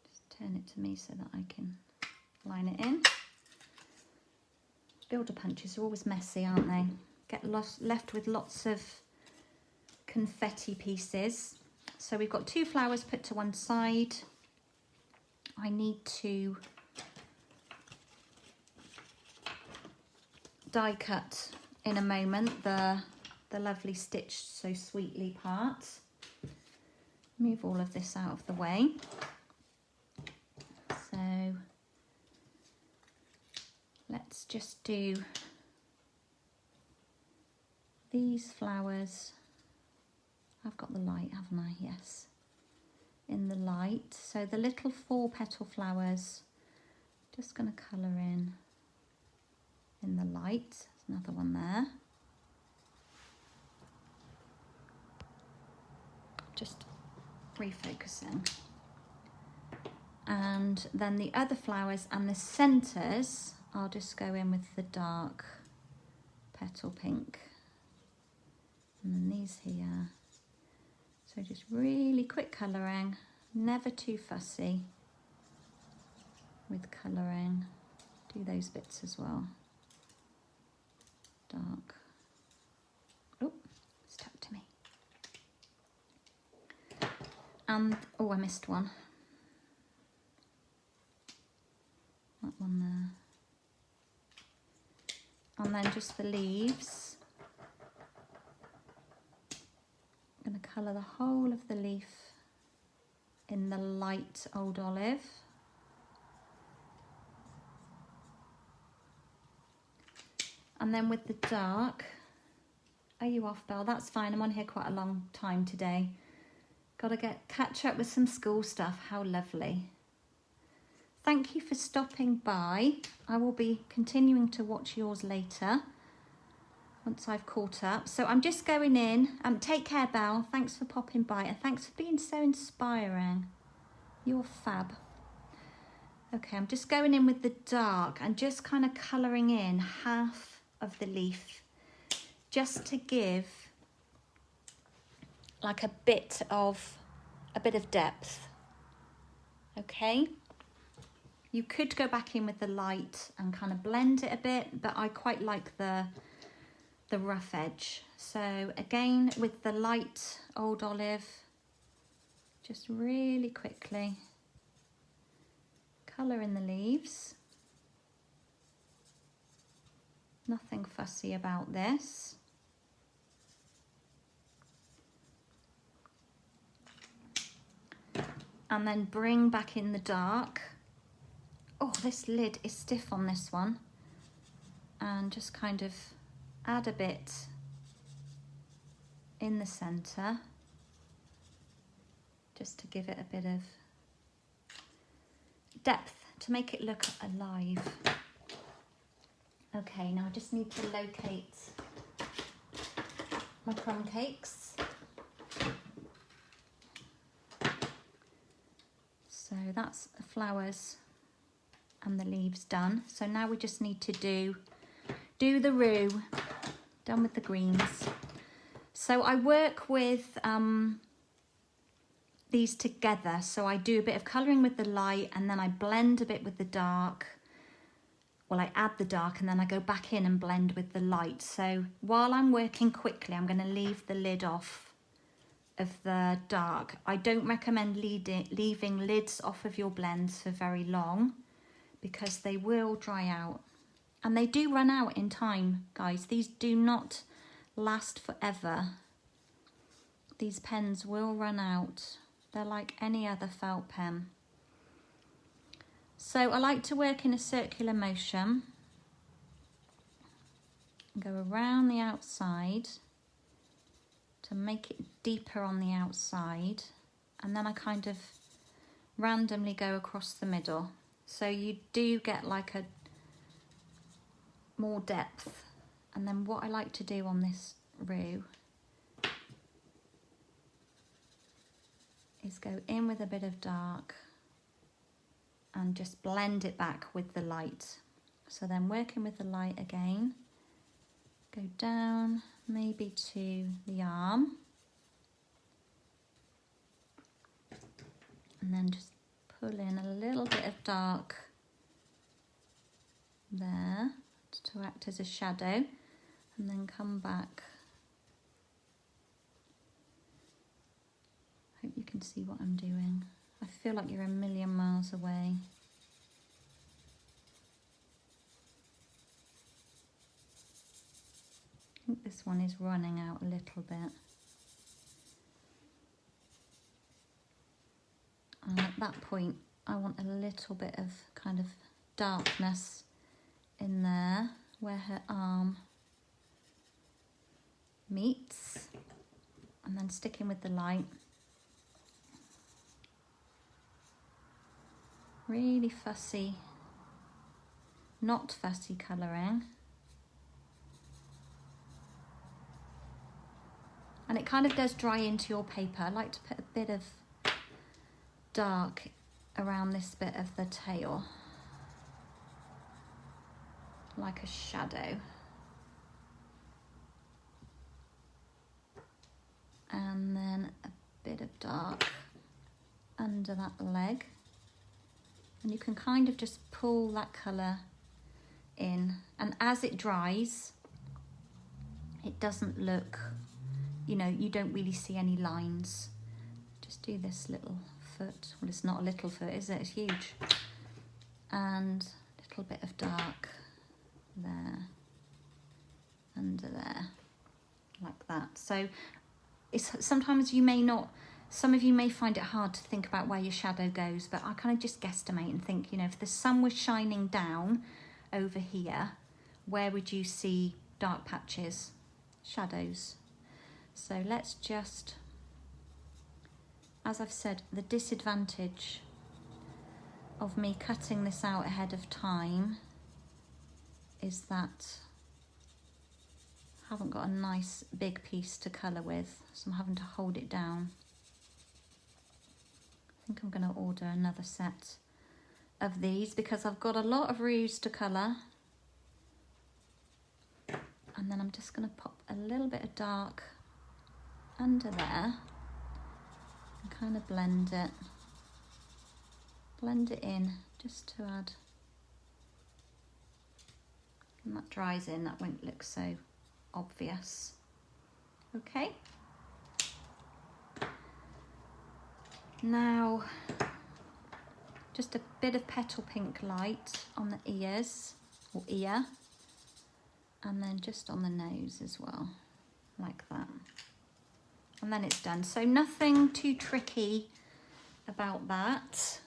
Just turn it to me so that I can line it in. Builder punches are always messy, aren't they? Get left with lots of confetti pieces. So we've got 2 flowers put to one side. I need to die cut in a moment the lovely stitched so sweetly part. Move all of this out of the way. So let's just do these flowers. I've got the light, haven't I? Yes, in the light. So the little 4 petal flowers, just going to colour in the light. There's another one there. Just refocusing. And then the other flowers and the centres, I'll just go in with the dark Petal Pink. And then these here. So just really quick colouring, never too fussy with colouring. Do those bits as well. Dark. Oh, stuck to me. And, oh, I missed one. That one there. And then just the leaves. I'm going to colour the whole of the leaf in the light Old Olive. And then with the dark, are you off, Belle? That's fine, I'm on here quite a long time today. Got to catch up with some school stuff. How lovely. Thank you for stopping by. I will be continuing to watch yours later once I've caught up. So I'm just going in. Take care, Belle. Thanks for popping by and thanks for being so inspiring. You're fab. Okay, I'm just going in with the dark and just kind of colouring in half of the leaf just to give like a bit of depth. Okay, you could go back in with the light and kind of blend it a bit, but I quite like the rough edge. So again, with the light Old Olive, just really quickly colour in the leaves. Nothing fussy about this. And then bring back in the dark. Oh, this lid is stiff on this one. And just kind of add a bit in the centre, just to give it a bit of depth, to make it look alive. Okay, now I just need to locate my crumb cakes. So that's the flowers and the leaves done. So now we just need to do the roux, done with the greens. So I work with these together. So I do a bit of colouring with the light and then I blend a bit with the dark. Well, I add the dark and then I go back in and blend with the light. So while I'm working quickly, I'm going to leave the lid off of the dark. I don't recommend leaving lids off of your blends for very long because they will dry out. And they do run out in time, guys. These do not last forever. These pens will run out. They're like any other felt pen. So I like to work in a circular motion. Go around the outside to make it deeper on the outside. And then I kind of randomly go across the middle. So you do get like a more depth. And then what I like to do on this roux is go in with a bit of dark and just blend it back with the light. So then working with the light again, go down maybe to the arm and then just pull in a little bit of dark there to act as a shadow, and then come back. Hope you see what I'm doing. I feel like you're a million miles away. I think this one is running out a little bit. And at that point, I want a little bit of kind of darkness in there where her arm meets. And then sticking with the light. Really fussy, not fussy colouring. And it kind of does dry into your paper. I like to put a bit of dark around this bit of the tail, like a shadow. And then a bit of dark under that leg. And you can kind of just pull that colour in. And as it dries, it doesn't look, you know, you don't really see any lines. Just do this little foot. Well, it's not a little foot, is it? It's huge. And a little bit of dark there, under there, like that. So it's sometimes you may not, some of you may find it hard to think about where your shadow goes, but I kind of just guesstimate and think, you know, if the sun was shining down over here, where would you see dark patches, shadows? So let's just, as I've said, the disadvantage of me cutting this out ahead of time is that I haven't got a nice big piece to colour with, so I'm having to hold it down. I think I'm going to order another set of these because I've got a lot of roos to colour. And then I'm just going to pop a little bit of dark under there and kind of blend it in just to add. When that dries in, that won't look so obvious. Okay. Now, just a bit of Petal Pink light on the ears, or ear, and then just on the nose as well, like that. And then it's done. So nothing too tricky about that,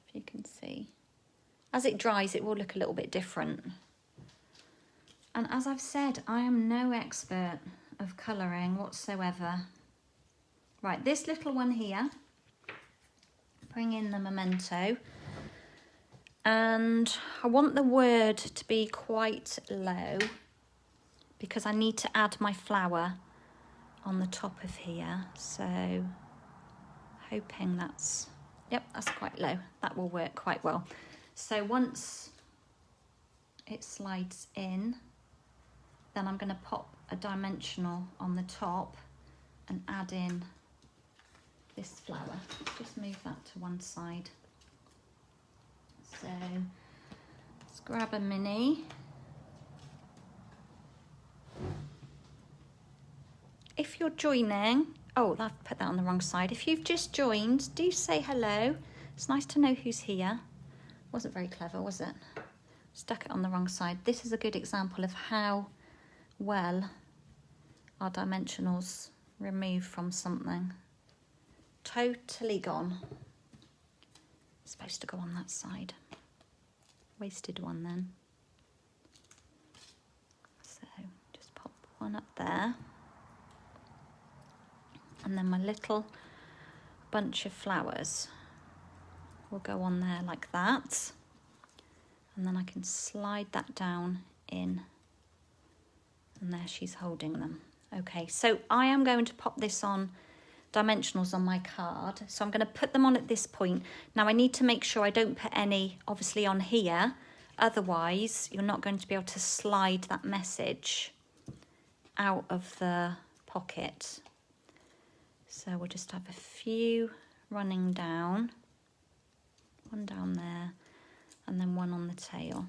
if you can see. As it dries, it will look a little bit different. And as I've said, I am no expert of colouring whatsoever. Right, this little one here, bring in the memento, and I want the word to be quite low because I need to add my flower on the top of here, so hoping that's, yep, that's quite low. That will work quite well. So once it slides in, then I'm going to pop a dimensional on the top and add in this flower. Just move that to one side. So let's grab a mini. If you're joining, oh, I've put that on the wrong side. If you've just joined, do say hello. It's nice to know who's here. Wasn't very clever, was it? Stuck it on the wrong side. This is a good example of how well our dimensionals remove from something. Totally gone. It's supposed to go on that side. Wasted one then. So just pop one up there. And then my little bunch of flowers will go on there like that. And then I can slide that down in. And there she's holding them. Okay, so I am going to pop this on dimensionals on my card. So I'm going to put them on at this point. Now I need to make sure I don't put any obviously on here. Otherwise, you're not going to be able to slide that message out of the pocket. So we'll just have a few running down. One down there and then one on the tail.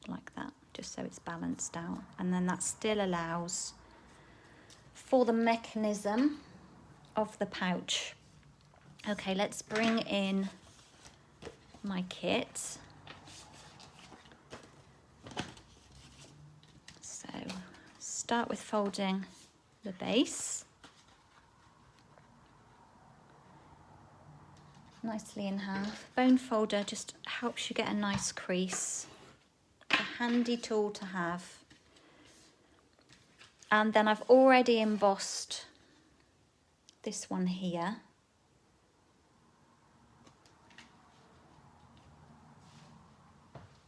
Like that, just so it's balanced out. And then that still allows for the mechanism of the pouch. Okay, let's bring in my kit. So start with folding the base nicely in half. Bone folder just helps you get a nice crease. A handy tool to have. And then I've already embossed this one here.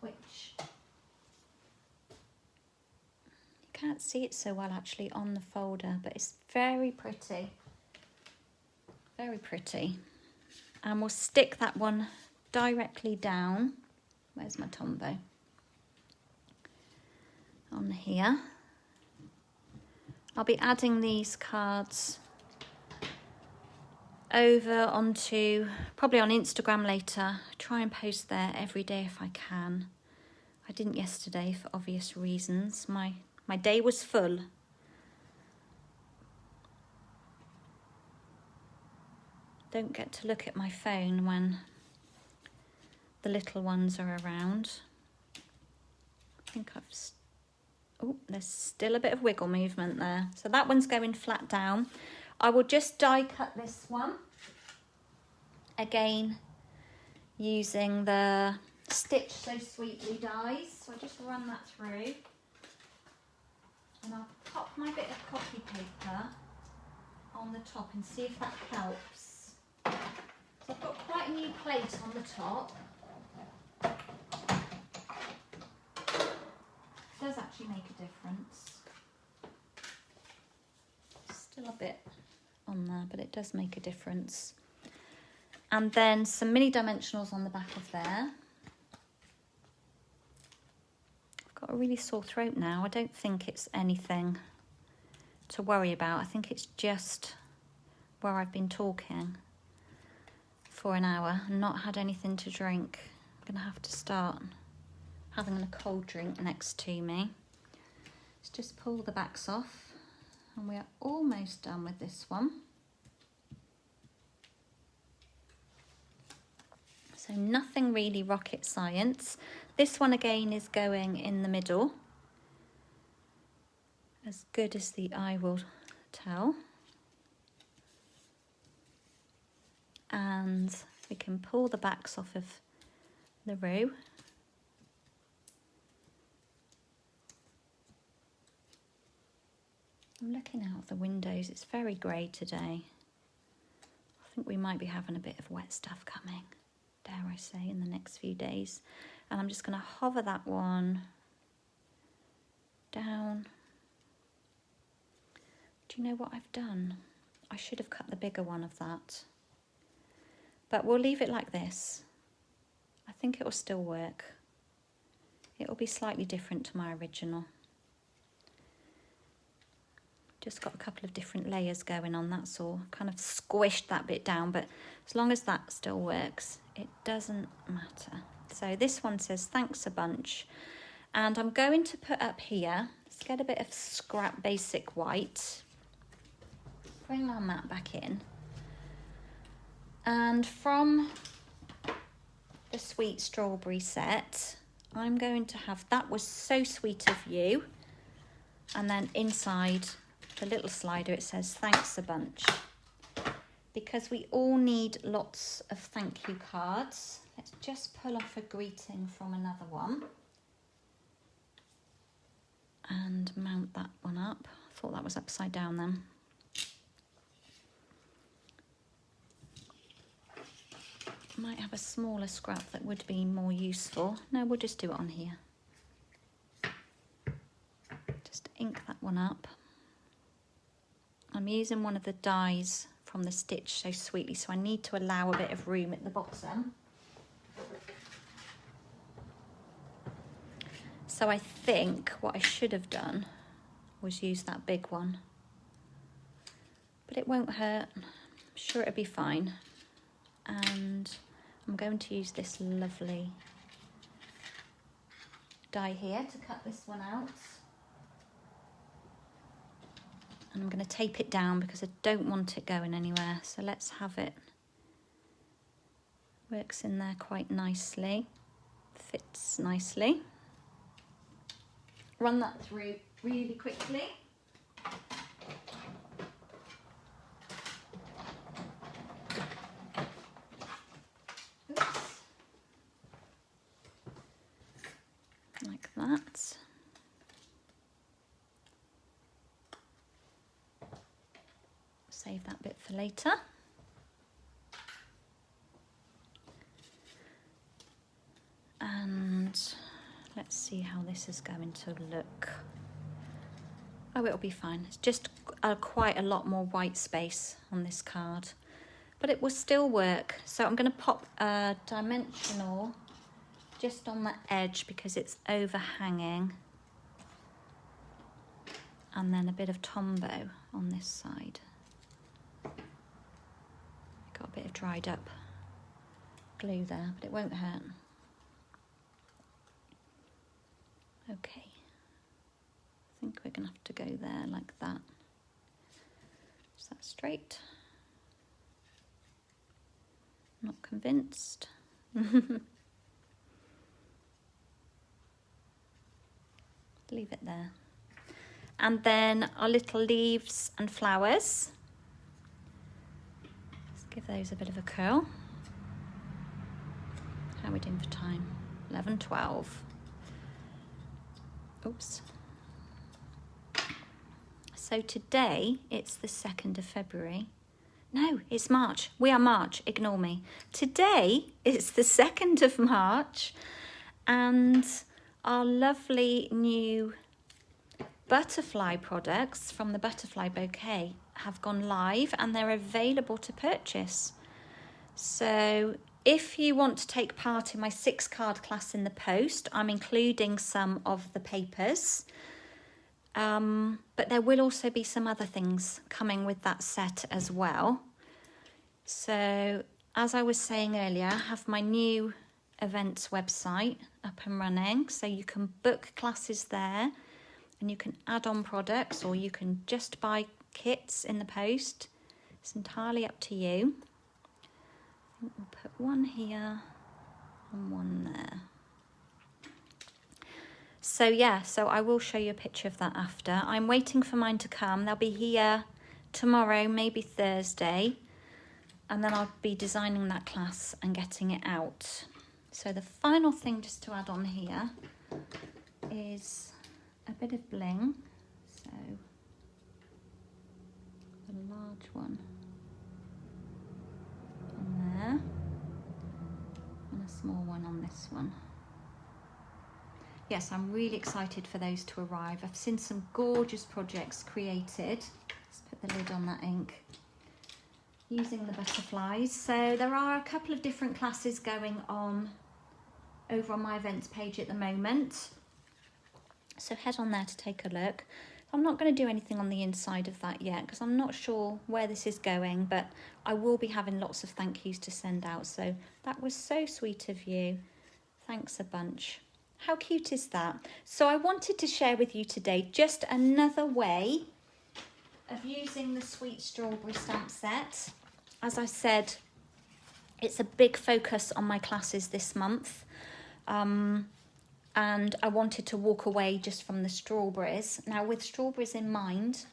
Which you can't see it so well actually on the folder, but it's very pretty. Very pretty. And we'll stick that one directly down. Where's my Tombow? On here. I'll be adding these cards over onto, probably on Instagram later. Try and post there every day if I can. I didn't yesterday for obvious reasons. My day was full. Don't get to look at my phone when the little ones are around. I think I've... Oh, there's still a bit of wiggle movement there. So that one's going flat down. I will just die cut this one. Again, using the Stitch So Sweetly dies. So I just run that through. And I'll pop my bit of copy paper on the top and see if that helps. So I've got quite a new plate on the top. It does actually make a difference. Still a bit on there, but it does make a difference. And then some mini dimensionals on the back of there. I've got a really sore throat now. I don't think it's anything to worry about. I think it's just where I've been talking for an hour and not had anything to drink. I'm going to have to start having a cold drink next to me. Let's just pull the backs off and we are almost done with this one. So nothing really rocket science. This one again is going in the middle, as good as the eye will tell. And we can pull the backs off of the row. I'm looking out the windows, it's very grey today. I think we might be having a bit of wet stuff coming, dare I say, in the next few days. And I'm just going to hover that one down. Do you know what I've done? I should have cut the bigger one of that. But we'll leave it like this. I think it will still work. It will be slightly different to my original. Just got a couple of different layers going on, that's all. Kind of squished that bit down, but as long as that still works, it doesn't matter. So this one says, thanks a bunch. And I'm going to put up here, let's get a bit of scrap basic white. Bring our mat back in. And from the Sweet Strawberry set, I'm going to have That Was So Sweet of You. And then inside the little slider, it says, thanks a bunch. Because we all need lots of thank you cards. Let's just pull off a greeting from another one. And mount that one up. I thought that was upside down then. Might have a smaller scrap that would be more useful. No, we'll just do it on here. Just ink that one up. I'm using one of the dies from the Stitch So Sweetly, so I need to allow a bit of room at the bottom. So I think what I should have done was use that big one. But it won't hurt. I'm sure it'll be fine. And I'm going to use this lovely die here to cut this one out. And I'm going to tape it down because I don't want it going anywhere. So let's have it. Works in there quite nicely. Fits nicely. Run that through really quickly. Oops. Like that. Save that bit for later. And let's see how this is going to look. Oh, it'll be fine. It's just quite a lot more white space on this card, but it will still work. So I'm going to pop a dimensional just on the edge because it's overhanging, and then a bit of Tombow on this side. Got a bit of dried up glue there, but it won't hurt. Okay, I think we're going to have to go there like that. Is that straight? Not convinced. Leave it there. And then our little leaves and flowers. Let's give those a bit of a curl. How are we doing for time? 11:12. Oops. So today it's the 2nd of February. No, it's March. We are March. Ignore me. Today it's the 2nd of March, and our lovely new butterfly products from the Butterfly Bouquet have gone live and they're available to purchase. So if you want to take part in my 6-card class in the post, I'm including some of the papers, but there will also be some other things coming with that set as well. So as I was saying earlier, I have my new events website up and running, so you can book classes there and you can add on products, or you can just buy kits in the post. It's entirely up to you. I think we'll put one here and one there. So yeah, so I will show you a picture of that after. I'm waiting for mine to come. They'll be here tomorrow, maybe Thursday, and then I'll be designing that class and getting it out. So the final thing just to add on here is a bit of bling. So a large one on there and a small one on this one. Yes, I'm really excited for those to arrive. I've seen some gorgeous projects created. Let's put the lid on that ink. Using the butterflies. So there are a couple of different classes going on over on my events page at the moment. So head on there to take a look. I'm not going to do anything on the inside of that yet because I'm not sure where this is going, but I will be having lots of thank yous to send out. So that was so sweet of you. Thanks a bunch. How cute is that? So I wanted to share with you today just another way of using the Sweet Strawberry stamp set. As I said, it's a big focus on my classes this month. And I wanted to walk away just from the strawberries. Now, with strawberries in mind,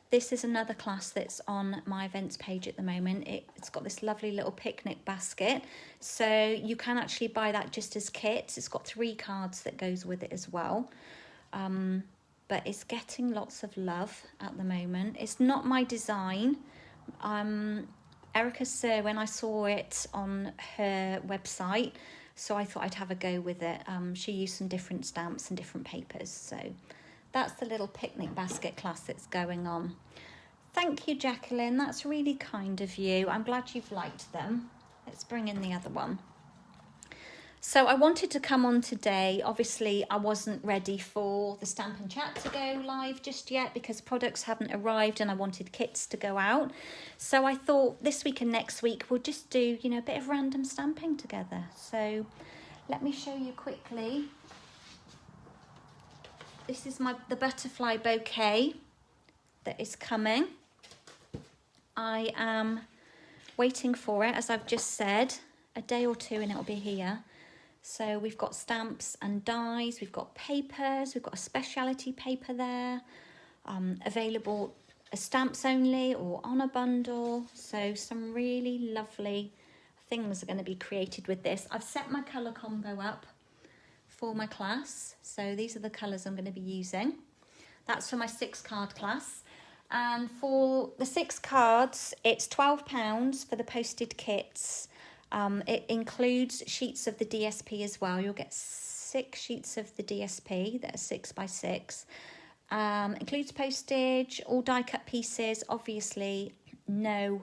this is another class that's on my events page at the moment. It's got this lovely little picnic basket. So you can actually buy that just as kits. It's got 3 cards that goes with it as well. But it's getting lots of love at the moment. It's not my design. Erica Sir, when I saw it on her website, so I thought I'd have a go with it. She used some different stamps and different papers. So that's the little picnic basket class that's going on. Thank you, Jacqueline. That's really kind of you. I'm glad you've liked them. Let's bring in the other one. So I wanted to come on today. Obviously, I wasn't ready for the Stampin' Chapter to go live just yet because products haven't arrived and I wanted kits to go out. So I thought this week and next week we'll just do, you know, a bit of random stamping together. So let me show you quickly. This is the Butterfly Bouquet that is coming. I am waiting for it, as I've just said, a day or two and it'll be here. So we've got stamps and dies, we've got papers, we've got a speciality paper there, available as stamps only or on a bundle. So some really lovely things are going to be created with this. I've set my colour combo up for my class. So these are the colours I'm going to be using. That's for my 6-card class. And for the 6 cards, it's £12 for the posted kits. It includes sheets of the DSP as well. You'll get 6 sheets of the DSP that are 6 by 6. Includes postage, all die cut pieces, obviously no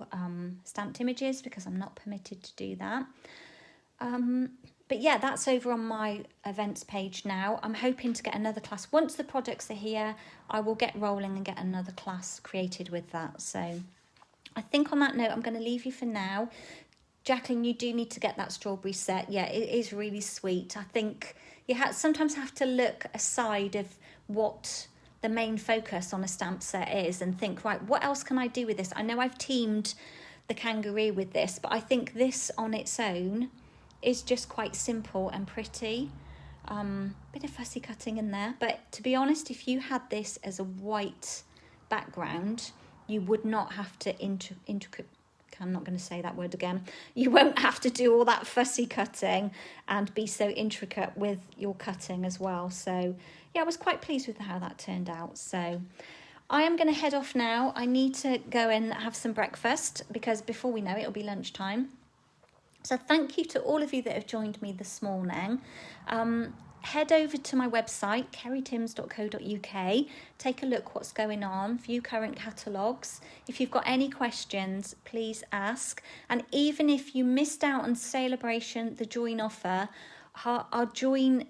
stamped images because I'm not permitted to do that. But yeah, that's over on my events page now. I'm hoping to get another class. Once the products are here, I will get rolling and get another class created with that. So I think on that note, I'm going to leave you for now. Jacqueline, you do need to get that strawberry set. Yeah, it is really sweet. I think you sometimes have to look aside of what the main focus on a stamp set is and think, right, what else can I do with this? I know I've teamed the Kangaroo with this, but I think this on its own is just quite simple and pretty. Bit of fussy cutting in there, but to be honest, if you had this as a white background, you would not have to I'm not going to say that word again. You won't have to do all that fussy cutting and be so intricate with your cutting as well. So yeah, I was quite pleased with how that turned out. So I am going to head off now. I need to go and have some breakfast because before we know it, it'll be lunchtime. So thank you to all of you that have joined me this morning. Head over to my website, kerrytims.co.uk. Take a look what's going on, view current catalogues. If you've got any questions, please ask. And even if you missed out on Celebration, the join offer, our join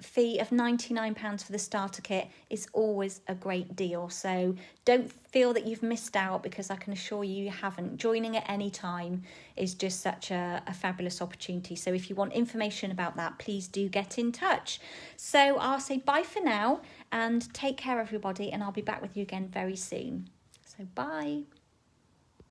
fee of £99 for the starter kit is always a great deal. So don't feel that you've missed out, because I can assure you haven't. Joining at any time is just such a fabulous opportunity. So if you want information about that, please do get in touch. So I'll say bye for now and take care everybody, and I'll be back with you again very soon. So bye.